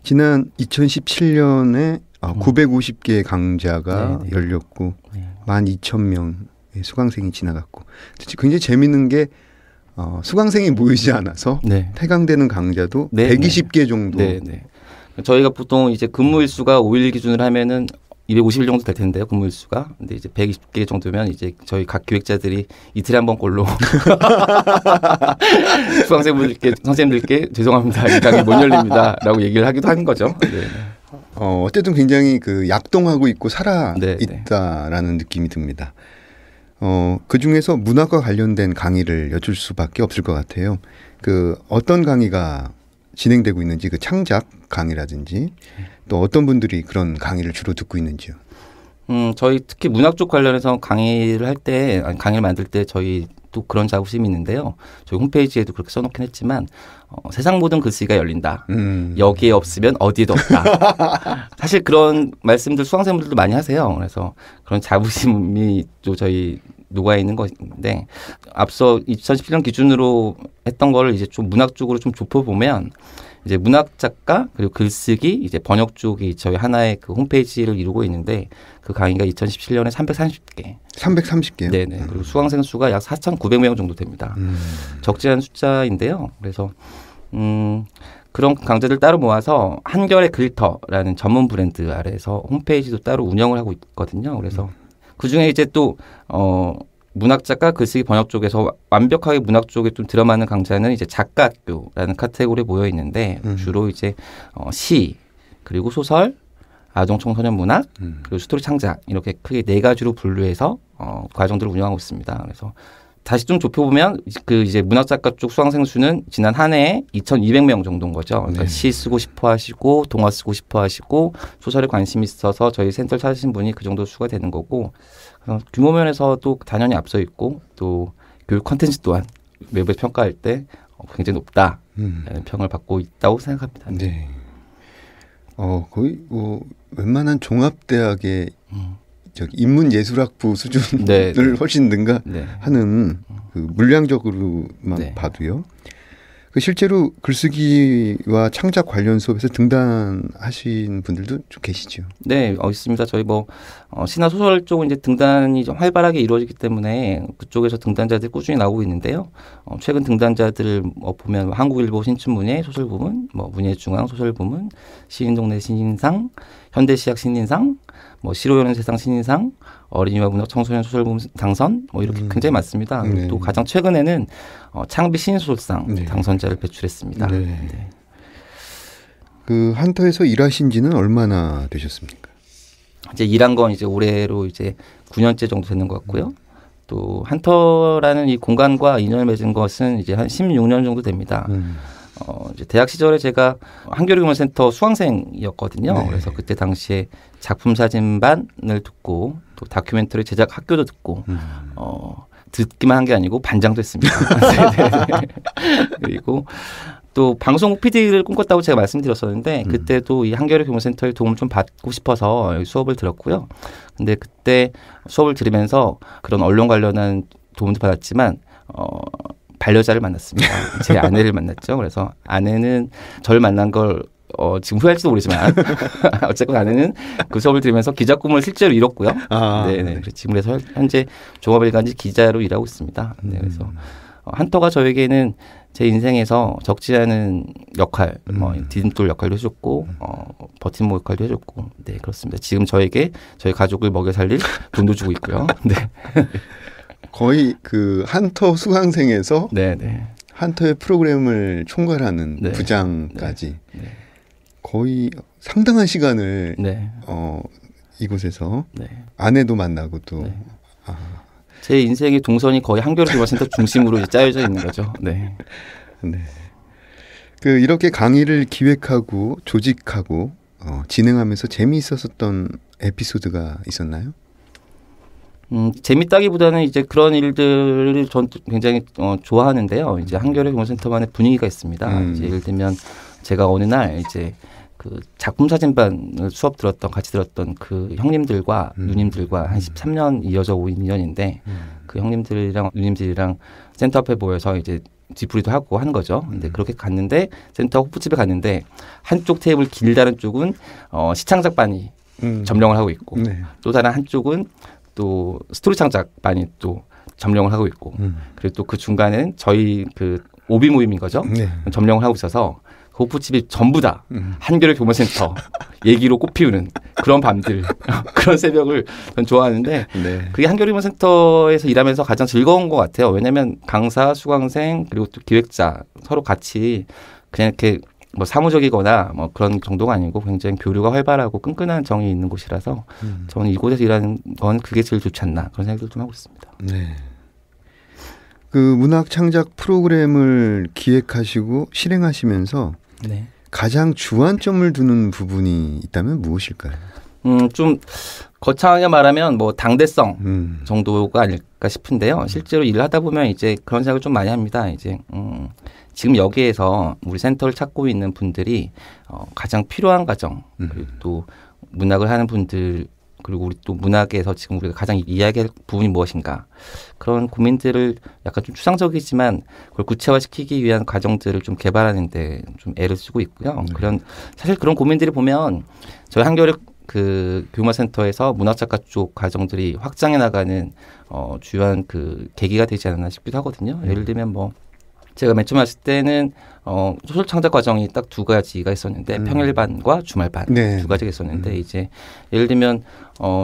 지난 2017년에 950개의 강좌가 열렸고 12,000명의 수강생이 지나갔고 굉장히 재미있는 게 수강생이 모이지 않아서 폐강되는 강좌도 120개 정도. 저희가 보통 이제 근무일수가 5일 기준으로 하면은 250일 정도 될 텐데요, 근무일수가. 근데 이제 120개 정도면 이제 저희 각 기획자들이 이틀에 한 번 꼴로 수강생분들께, 선생님들께 죄송합니다. 이 강의 못 열립니다. 라고 얘기를 하기도 하는 거죠. 네. 어쨌든 굉장히 약동하고 있고 살아 있다라는 느낌이 듭니다. 그 중에서 문학과 관련된 강의를 여쭐 수밖에 없을 것 같아요. 어떤 강의가 진행되고 있는지 창작 강의라든지 또 어떤 분들이 그런 강의를 주로 듣고 있는지요? 저희 특히 문학 쪽 관련해서 강의를 할 때, 강의를 만들 때 저희 또 그런 자부심이 있는데요. 저희 홈페이지에도 그렇게 써놓긴 했지만 세상 모든 글쓰기가 열린다. 여기에 없으면 어디에도 없다. 사실 그런 말씀들 수강생분들도 많이 하세요. 그래서 그런 자부심이 또 저희 녹아 있는 것인데 앞서 2017년 기준으로 했던 거를 이제 좀 문학 쪽으로 좀 좁혀보면 이제 문학 작가 그리고 글쓰기 이제 번역 쪽이 저희 하나의 그 홈페이지를 이루고 있는데 그 강의가 2017년에 330개. 330개요? 네네. 그리고 수강생 수가 약 4,900명 정도 됩니다. 적지 않은 숫자인데요. 그래서 그런 강좌들 따로 모아서 한겨레 글터라는 전문 브랜드 아래에서 홈페이지도 따로 운영을 하고 있거든요. 그래서 그 중에 이제 또 문학 작가 글쓰기 번역 쪽에서 완벽하게 문학 쪽에 좀 들어맞는 강좌는 이제 작가학교라는 카테고리에 모여 있는데 주로 이제 시 그리고 소설, 아동 청소년 문학 그리고 스토리 창작 이렇게 크게 4가지로 분류해서 과정들을 운영하고 있습니다. 그래서 다시 좀 좁혀보면 이제 문학 작가 쪽 수강생 수는 지난 한 해에 2,200명 정도인 거죠. 그러니까 시 쓰고 싶어 하시고 동화 쓰고 싶어 하시고 소설에 관심이 있어서 저희 센터를 찾으신 분이 그 정도 수가 되는 거고 규모 면에서도 단연히 앞서 있고 또 교육 콘텐츠 또한 외부에서 평가할 때 굉장히 높다라는 평을 받고 있다고 생각합니다. 네. 거의 웬만한 종합대학의 인문예술학부 수준을 훨씬 능가하는 물량적으로만 봐도요. 실제로 글쓰기와 창작 관련 수업에서 등단하신 분들도 좀 계시죠? 네, 있습니다. 저희 시나 소설 쪽은 이제 등단이 좀 활발하게 이루어지기 때문에 그쪽에서 등단자들이 꾸준히 나오고 있는데요. 최근 등단자들을 보면 한국일보 신춘문예 소설 부문, 문예중앙 소설 부문, 시인동네 신인상, 현대시학 신인상, 시로연은 세상 신인상, 어린이와 문학 청소년 소설 부문 당선, 이렇게 굉장히 많습니다. 또 가장 최근에는 창비 신인소설상 당선자를 배출했습니다. 네. 한터에서 일하신 지는 얼마나 되셨습니까? 이제 일한 건 이제 올해로 이제 9년째 정도 되는 것 같고요. 또 한터라는 이 공간과 인연을 맺은 것은 이제 한 16년 정도 됩니다. 이제 대학 시절에 제가 한겨레 교문센터 수강생이었거든요. 그래서 그때 당시에 작품 사진반을 듣고 또 다큐멘터리 제작 학교도 듣고 듣기만 한 게 아니고 반장도 했습니다. 그리고 또 방송국 PD를 꿈꿨다고 제가 말씀드렸었는데 그때도 이 한겨레 교문센터의 도움을 좀 받고 싶어서 수업을 들었고요. 근데 그때 수업을 들으면서 그런 언론 관련한 도움도 받았지만 반려자를 만났습니다. 제 아내를 만났죠. 그래서 아내는 저를 만난 걸 지금 후회할지도 모르지만 어쨌건 아내는 그 수업을 들으면서 기자 꿈을 실제로 이뤘고요. 네네. 지금 그래서 현재 종합일간지 기자로 일하고 있습니다. 네, 그래서 한터가 저에게는 제 인생에서 적지 않은 역할, 디딤돌 역할도 해줬고, 버팀목 역할도 해줬고, 네, 그렇습니다. 지금 저에게 저희 가족을 먹여 살릴 돈도 주고 있고요. 네. 거의 그 한터 수강생에서 네네. 한터의 프로그램을 총괄하는 네. 부장까지 네. 거의 상당한 시간을 네. 이곳에서 네. 아내도 만나고 또 네. 제 인생의 동선이 거의 한겨레 교과센터 중심으로 이제 짜여져 있는 거죠. 네. 네. 그 이렇게 강의를 기획하고 조직하고 진행하면서 재미있었던 에피소드가 있었나요? 재밌다기보다는 이제 그런 일들을 전 굉장히 좋아하는데요. 이제 한겨레 교과센터만의 분위기가 있습니다. 이제 예를 들면 제가 어느 날 이제 그 작품 사진반을 수업 같이 들었던 그 형님들과 누님들과 한 13년 이어져 온 인연인데 그 형님들이랑 누님들이랑 센터 앞에 모여서 이제 뒤풀이도 하고 하는 거죠. 근데 그렇게 갔는데 센터 호프집에 갔는데 한쪽 테이블 길다는 쪽은 시창작반이 점령을 하고 있고 네. 또 다른 한쪽은 또 스토리 창작반이 또 점령을 하고 있고 그리고 또 그 중간에는 저희 그 오비 모임인 거죠. 네. 점령을 하고 있어서 그 호프집이 전부 다 한겨레 교문센터 얘기로 꽃피우는 그런 밤들 그런 새벽을 전 좋아하는데 네. 그게 한겨레 교문센터에서 일하면서 가장 즐거운 것 같아요. 왜냐하면 강사, 수강생 그리고 또 기획자 서로 같이 그냥 이렇게 뭐 사무적이거나 뭐 그런 정도가 아니고 굉장히 교류가 활발하고 끈끈한 정이 있는 곳이라서 저는 이곳에서 일하는 건 그게 제일 좋지 않나 그런 생각을 좀 하고 있습니다. 네. 그 문학 창작 프로그램을 기획하시고 실행하시면서 네. 가장 주안점을 두는 부분이 있다면 무엇일까요? 좀 거창하게 말하면 뭐 당대성 정도가 아닐까 싶은데요. 실제로 일을 하다 보면 이제 그런 생각을 좀 많이 합니다. 이제 지금 여기에서 우리 센터를 찾고 있는 분들이 가장 필요한 과정 그리고 또 문학을 하는 분들 그리고 우리 또 문학에서 지금 우리가 가장 이야기할 부분이 무엇인가 그런 고민들을 약간 좀 추상적이지만 그걸 구체화시키기 위한 과정들을 좀 개발하는데 좀 애를 쓰고 있고요. 사실 그런 고민들이 보면 저희 한겨레 그 교문센터에서 문학작가 쪽 과정들이 확장해 나가는 주요한 그 계기가 되지 않았나 싶기도 하거든요. 예를 들면 뭐 제가 맨 처음 왔을 때는 소설 창작 과정이 딱 두 가지가 있었는데 평일반과 주말반 네. 두 가지가 있었는데 이제 예를 들면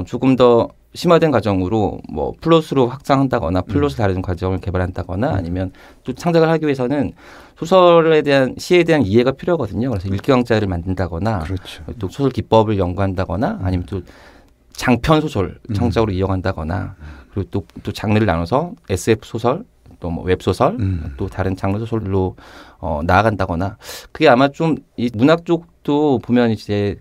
조금 더 심화된 과정으로 뭐 플롯으로 확장한다거나 플롯을 다루는 과정을 개발한다거나 아니면 또 창작을 하기 위해서는 소설에 대한 시에 대한 이해가 필요하거든요. 그래서 일기왕자를 만든다거나 그렇죠. 또 소설 기법을 연구한다거나 아니면 또 장편 소설 창작으로 이어간다거나 그리고 또 장르를 나눠서 SF 소설 또 뭐 웹소설 또 다른 장르 소설로 나아간다거나 그게 아마 좀 이 문학 쪽도 보면 이제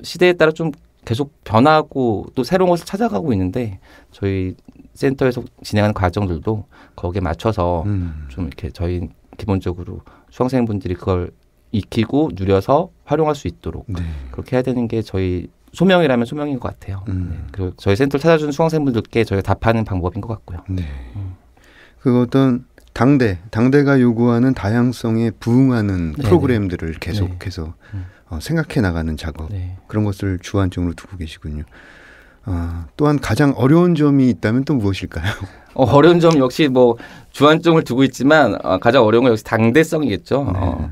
시대에 따라 좀 계속 변하고 또 새로운 것을 찾아가고 있는데 저희 센터에서 진행하는 과정들도 거기에 맞춰서 좀 이렇게 저희 기본적으로 수강생분들이 그걸 익히고 누려서 활용할 수 있도록 네. 그렇게 해야 되는 게 저희 소명이라면 소명인 것 같아요. 네. 그리고 저희 센터를 찾아주는 수강생분들께 저희가 답하는 방법인 것 같고요. 네. 그 어떤 당대가 요구하는 다양성에 부응하는 네네. 프로그램들을 계속해서 생각해 나가는 작업 네. 그런 것을 주안점으로 두고 계시군요. 또한 가장 어려운 점이 있다면 또 무엇일까요? 어려운 점 역시 뭐 주안점을 두고 있지만 가장 어려운 건 역시 당대성이겠죠. 네.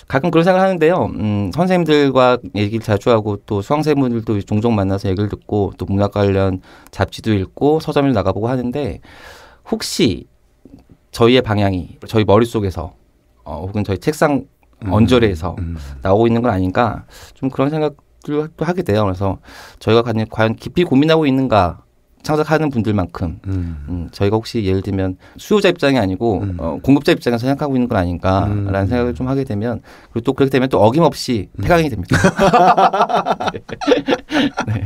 가끔 그런 생각을 하는데요. 선생님들과 얘기를 자주 하고 또 수강생분들도 종종 만나서 얘기를 듣고 또 문학 관련 잡지도 읽고 서점을 나가보고 하는데 혹시 저희의 방향이 저희 머릿속에서 혹은 저희 책상 언저리에서 나오고 있는 건 아닌가 좀 그런 생각들도 하게 돼요. 그래서 저희가 과연 깊이 고민하고 있는가 창작하는 분들만큼 저희가 혹시 예를 들면 수요자 입장이 아니고 공급자 입장에서 생각하고 있는 건 아닌가라는 생각을 좀 하게 되면 그리고 또 그렇게 되면 또 어김없이 폐강이 됩니다. 네.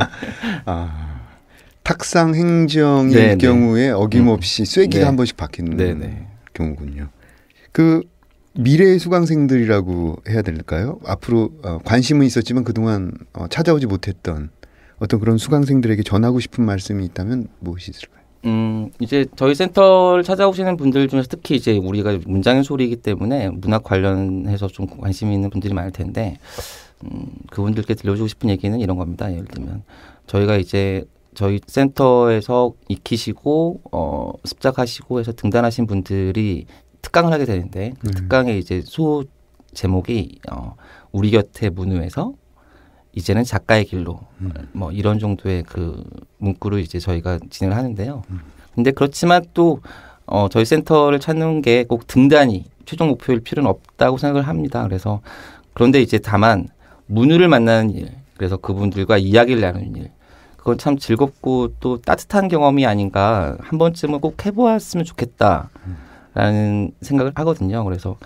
탁상 행정일 네네. 경우에 어김없이 쐐기가 네. 한 번씩 바뀌는 네네. 경우군요. 그 미래의 수강생들이라고 해야 될까요? 앞으로 관심은 있었지만 그동안 찾아오지 못했던 어떤 그런 수강생들에게 전하고 싶은 말씀이 있다면 무엇이 있을까요? 이제 저희 센터를 찾아오시는 분들 중에서 특히 이제 우리가 문장의 소리이기 때문에 문학 관련해서 좀 관심이 있는 분들이 많을 텐데, 그분들께 들려주고 싶은 얘기는 이런 겁니다. 예를 들면, 저희가 이제 저희 센터에서 익히시고, 습작하시고 해서 등단하신 분들이 특강을 하게 되는데, 그 특강의 이제 소 제목이, 우리 곁에 문우에서 이제는 작가의 길로 뭐 이런 정도의 그 문구를 이제 저희가 진행을 하는데요. 근데 그렇지만 또 저희 센터를 찾는 게 꼭 등단이 최종 목표일 필요는 없다고 생각을 합니다. 그래서 그런데 이제 다만 문우를 만나는 일, 그래서 그분들과 이야기를 나누는 일, 그건 참 즐겁고 또 따뜻한 경험이 아닌가, 한 번쯤은 꼭 해보았으면 좋겠다라는 생각을 하거든요. 그래서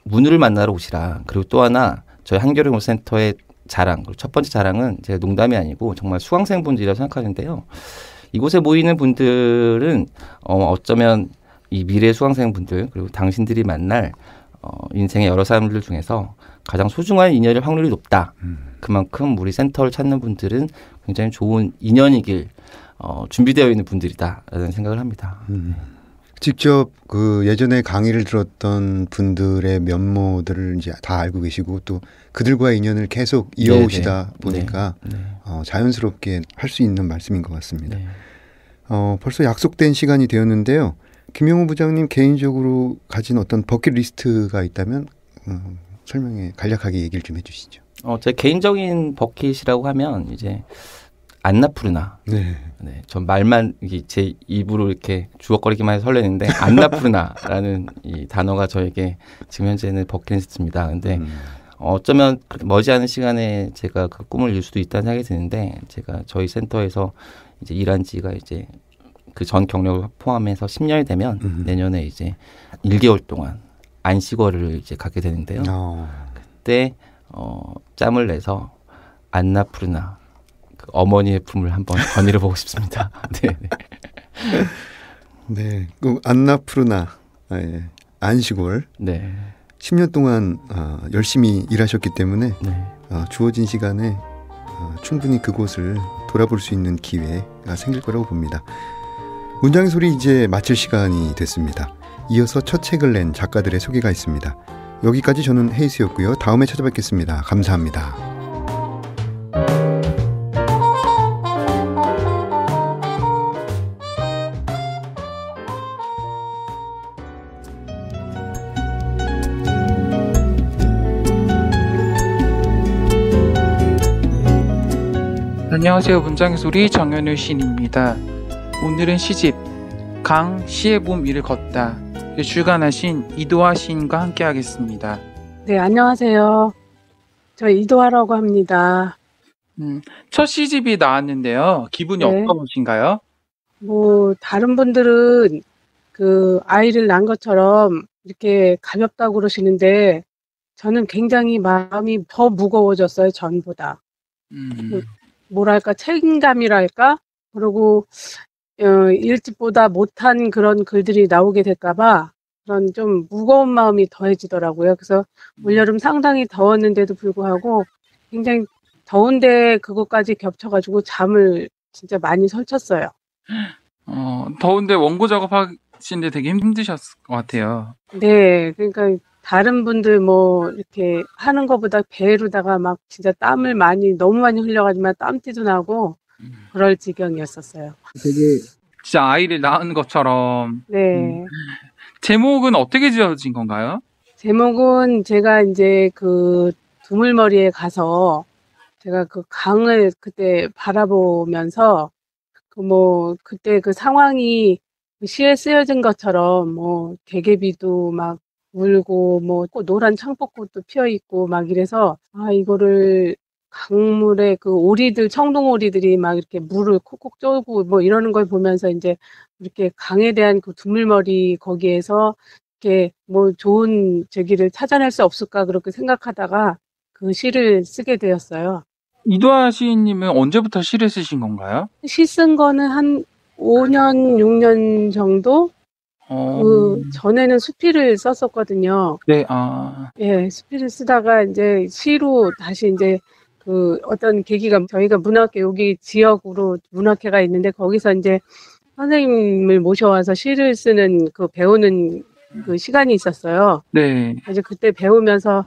문우를 만나러 오시라. 그리고 또 하나 저희 한겨레문센터의 자랑, 그리고 첫 번째 자랑은 제가 농담이 아니고 정말 수강생분들이라고 생각하는데요. 이곳에 모이는 분들은 어쩌면 이 미래 수강생분들, 그리고 당신들이 만날 인생의 여러 사람들 중에서 가장 소중한 인연일 확률이 높다. 그만큼 우리 센터를 찾는 분들은 굉장히 좋은 인연이길 준비되어 있는 분들이다라는 생각을 합니다. 직접 그 예전에 강의를 들었던 분들의 면모들을 이제 다 알고 계시고 또 그들과의 인연을 계속 이어오시다 보니까 자연스럽게 할 수 있는 말씀인 것 같습니다. 벌써 약속된 시간이 되었는데요. 김영우 부장님 개인적으로 가진 어떤 버킷리스트가 있다면 설명에 간략하게 얘기를 좀 해주시죠. 제 개인적인 버킷이라고 하면 이제 안나푸르나. 네, 전 말만 제 입으로 이렇게 주걱거리기만 해서 설레는데 안나푸르나라는 이 단어가 저에게 지금 현재는 버킷리스트입니다. 근데 어쩌면 머지않은 시간에 제가 그 꿈을 이룰 수도 있다는 생각이 드는데, 제가 저희 센터에서 이제 일한 지가 이제 그 전 경력을 포함해서 10년이 되면 내년에 이제 1개월 동안 안식월을 이제 갖게 되는데요. 그때 짬을 내서 안나푸르나, 그 어머니의 품을 한번 거닐어 보고 싶습니다. 네. 네, 그 안나푸르나 안식월. 네. 10년 동안 열심히 일하셨기 때문에 주어진 시간에 충분히 그곳을 돌아볼 수 있는 기회가 생길 거라고 봅니다. 문장의 소리 이제 마칠 시간이 됐습니다. 이어서 첫 책을 낸 작가들의 소개가 있습니다. 여기까지 저는 헤이스였고요. 다음에 찾아뵙겠습니다. 감사합니다. 안녕하세요. 문장의 소리 정현우 시인입니다. 오늘은 시집 강 시의 봄 위를 걷다 출간하신 이도하 시인과 함께 하겠습니다. 네, 안녕하세요. 저 이도하라고 합니다. 첫 시집이 나왔는데요. 기분이 어떠신가요? 뭐 다른 분들은 그 아이를 낳은 것처럼 이렇게 가볍다고 그러시는데 저는 굉장히 마음이 더 무거워졌어요. 전보다. 뭐랄까 책임감이랄까? 그리고 일집보다 못한 그런 글들이 나오게 될까봐 그런 좀 무거운 마음이 더해지더라고요. 그래서 올여름 상당히 더웠는데도 불구하고 굉장히 더운데 그것까지 겹쳐가지고 잠을 진짜 많이 설쳤어요. 더운데 원고 작업하시는데 되게 힘드셨을 것 같아요. 네, 그러니까 다른 분들 뭐 이렇게 하는 것보다 배로다가 막 진짜 땀을 너무 많이 흘려가지고 땀띠도 나고 그럴 지경이었었어요. 되게 진짜 아이를 낳은 것처럼. 네. 제목은 어떻게 지어진 건가요? 제목은 제가 이제 그 두물머리에 가서 제가 그 강을 그때 바라보면서 그때 그 상황이 시에 쓰여진 것처럼 뭐 개개비도 막 울고 뭐 노란 창법꽃도 피어 있고 막 이래서 이거를 강물에 그 오리들, 청동오리들이 막 이렇게 물을 콕콕 쪼고 뭐 이러는 걸 보면서 이제 이렇게 강에 대한 그 두물머리 거기에서 이렇게 뭐 좋은 저기를 찾아낼 수 없을까 그렇게 생각하다가 그 시를 쓰게 되었어요. 이도하 시인님은 언제부터 시를 쓰신 건가요? 시 쓴 거는 한 5년, 6년 정도? 그 전에는 수필을 썼었거든요. 네, 예, 수필을 쓰다가 이제 시로 다시 이제 그 어떤 계기가 저희가 문학회 여기 지역으로 문학회가 있는데 거기서 이제 선생님을 모셔와서 시를 쓰는 그 배우는 그 시간이 있었어요. 네. 이제 그때 배우면서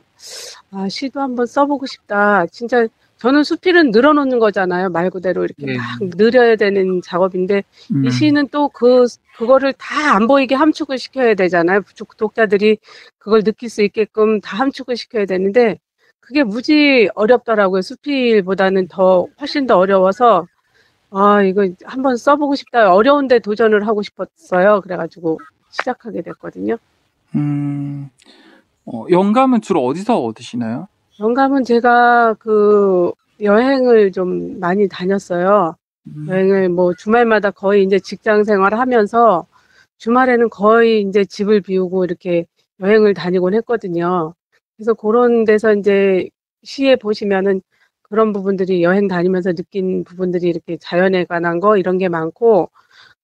아, 시도 한번 써보고 싶다. 진짜 저는 수필은 늘어놓는 거잖아요. 말 그대로 이렇게 네. 막 늘어야 되는 작업인데 이 시는 또 그거를 다 안 보이게 함축을 시켜야 되잖아요. 독자들이 그걸 느낄 수 있게끔 다 함축을 시켜야 되는데 그게 무지 어렵더라고요. 수필보다는 훨씬 더 어려워서 아, 이거 한번 써보고 싶다. 어려운데 도전을 하고 싶었어요. 그래가지고 시작하게 됐거든요. 영감은 주로 어디서 얻으시나요? 영감은 제가 그 여행을 좀 많이 다녔어요. 여행을 뭐 주말마다 거의 이제 직장 생활을 하면서 주말에는 거의 이제 집을 비우고 이렇게 여행을 다니곤 했거든요. 그래서 그런 데서 이제 시에 보시면은 그런 부분들이 여행 다니면서 느낀 부분들이 이렇게 자연에 관한 거 이런 게 많고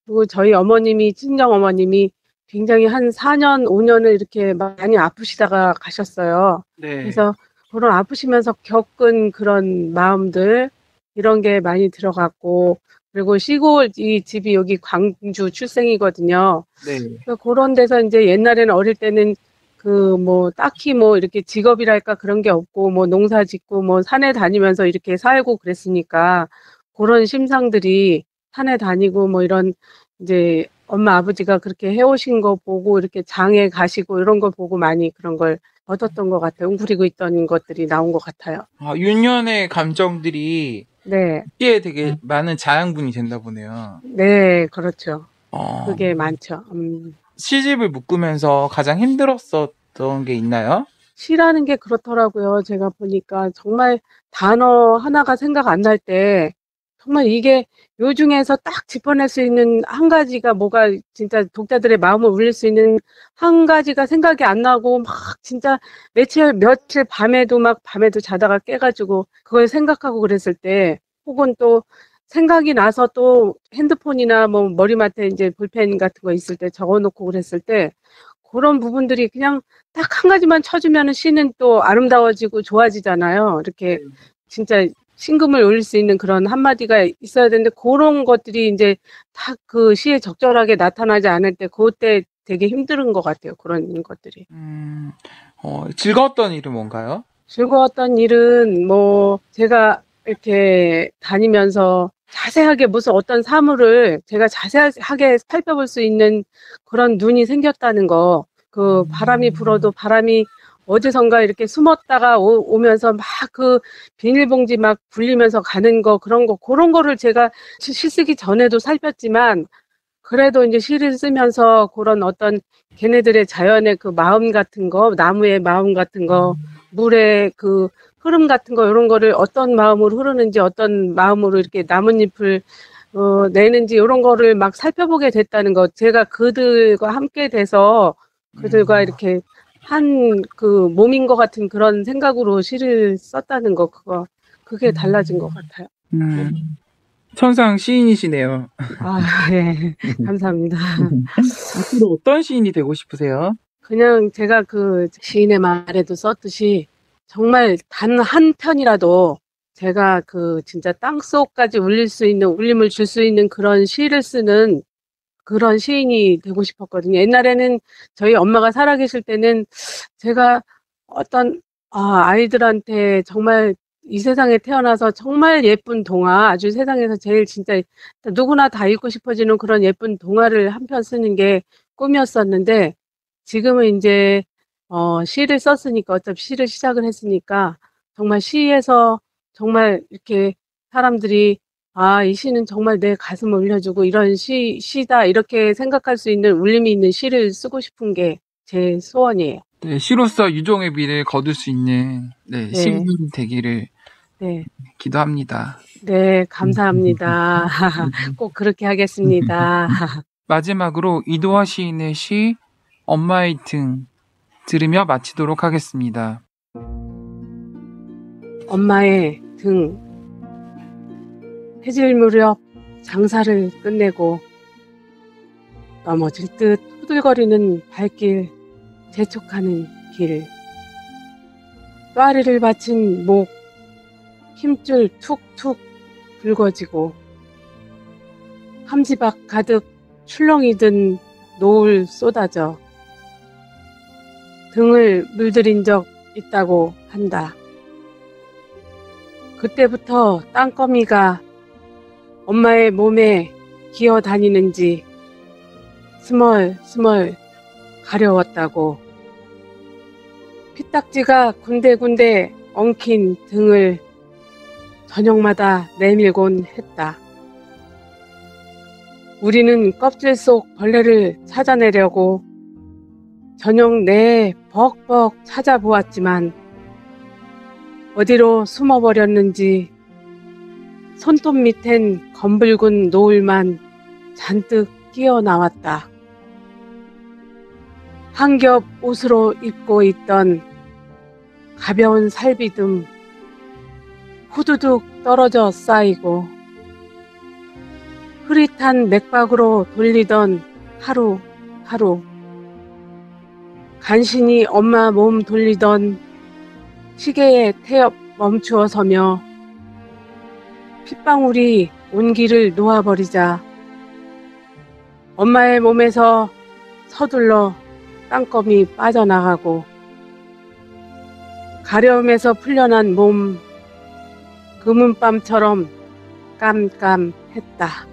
그리고 저희 어머님이 친정 어머님이 굉장히 한 4년, 5년을 이렇게 많이 아프시다가 가셨어요. 네. 그래서 그런 아프시면서 겪은 그런 마음들 이런 게 많이 들어갔고 그리고 시골 이 집이 여기 광주 출생이거든요. 네. 그래서 그런 데서 이제 옛날에는 어릴 때는 그 뭐 딱히 뭐 이렇게 직업이랄까 그런 게 없고 뭐 농사 짓고 뭐 산에 다니면서 이렇게 살고 그랬으니까 그런 심상들이 산에 다니고 뭐 이런 이제 엄마 아버지가 그렇게 해오신 거 보고 이렇게 장에 가시고 이런 걸 보고 많이 그런 걸 얻었던 것 같아요. 웅크리고 있던 것들이 나온 것 같아요. 아, 윤년의 감정들이 네, 시에 되게 많은 자양분이 된다 보네요. 네, 그렇죠. 어, 그게 많죠. 시집을 묶으면서 가장 힘들었었던 게 있나요? 시라는 게 그렇더라고요. 제가 보니까 정말 단어 하나가 생각 안 날 때 정말 이게 요 중에서 딱 짚어낼 수 있는 한 가지가 뭐가 진짜 독자들의 마음을 울릴 수 있는 한 가지가 생각이 안 나고 막 진짜 며칠 밤에도 자다가 깨가지고 그걸 생각하고 그랬을 때 혹은 또 생각이 나서 또 핸드폰이나 뭐 머리맡에 이제 볼펜 같은 거 있을 때 적어놓고 그랬을 때 그런 부분들이 그냥 딱 한 가지만 쳐주면은 시는 또 아름다워지고 좋아지잖아요. 이렇게 진짜 심금을 울릴 수 있는 그런 한마디가 있어야 되는데 그런 것들이 이제 다 그 시에 적절하게 나타나지 않을 때 그때 되게 힘든 것 같아요. 그런 것들이. 즐거웠던 일은 뭔가요? 즐거웠던 일은 뭐 제가 이렇게 다니면서 자세하게 무슨 어떤 사물을 제가 자세하게 살펴볼 수 있는 그런 눈이 생겼다는 거. 그 바람이 불어도 바람이 어디선가 이렇게 숨었다가 오면서 막 그 비닐봉지 막 굴리면서 가는 거 그런 거를 제가 시 쓰기 전에도 살폈지만 그래도 이제 시를 쓰면서 그런 어떤 걔네들의 자연의 그 마음 같은 거, 나무의 마음 같은 거, 물의 그 흐름 같은 거 이런 거를 어떤 마음으로 흐르는지 어떤 마음으로 이렇게 나뭇잎을 내는지 이런 거를 막 살펴보게 됐다는 거. 제가 그들과 함께 돼서 그들과 이렇게 한 그 몸인 것 같은 그런 생각으로 시를 썼다는 거. 그게 달라진 것 같아요. 천상 시인이시네요. 아, 네. 감사합니다. 앞으로 어떤 시인이 되고 싶으세요? 그냥 제가 그 시인의 말에도 썼듯이 정말 단 한 편이라도 제가 그 진짜 땅속까지 울림을 줄 수 있는 그런 시를 쓰는 그런 시인이 되고 싶었거든요. 옛날에는 저희 엄마가 살아계실 때는 제가 어떤 아이들한테 정말 이 세상에 태어나서 정말 예쁜 동화, 아주 세상에서 제일 진짜 누구나 다 읽고 싶어지는 그런 예쁜 동화를 한 편 쓰는 게 꿈이었었는데 지금은 이제 시를 썼으니까 어차피 시를 시작을 했으니까 정말 시에서 정말 이렇게 사람들이 이 시는 정말 내 가슴을 울려주고 이런 시다 이렇게 생각할 수 있는 울림이 있는 시를 쓰고 싶은 게 제 소원이에요. 네, 시로서 유종의 미를 거둘 수 있는 네. 시인 되기를 네. 기도합니다. 네, 감사합니다. 꼭 그렇게 하겠습니다. 마지막으로 이도하 시인의 시 엄마의 등 들으며 마치도록 하겠습니다. 엄마의 등 해질 무렵 장사를 끝내고 넘어질 듯 후들거리는 발길 재촉하는 길 똬리를 받친 목 힘줄 툭툭 붉어지고 함지박 가득 출렁이 든 노을 쏟아져 등을 물들인 적 있다고 한다. 그때부터 땅거미가 엄마의 몸에 기어 다니는지 스멀스멀 가려웠다고. 피딱지가 군데군데 엉킨 등을 저녁마다 내밀곤 했다. 우리는 껍질 속 벌레를 찾아내려고 저녁 내에 벅벅 찾아보았지만 어디로 숨어버렸는지 손톱 밑엔 검붉은 노을만 잔뜩 끼어 나왔다. 한 겹 옷으로 입고 있던 가벼운 살비듬 후두둑 떨어져 쌓이고 흐릿한 맥박으로 돌리던 하루하루 간신히 엄마 몸 돌리던 시계의 태엽 멈추어 서며 핏방울이 온기를 놓아버리자 엄마의 몸에서 서둘러 땅거미 빠져나가고 가려움에서 풀려난 몸 금은밤처럼 깜깜했다.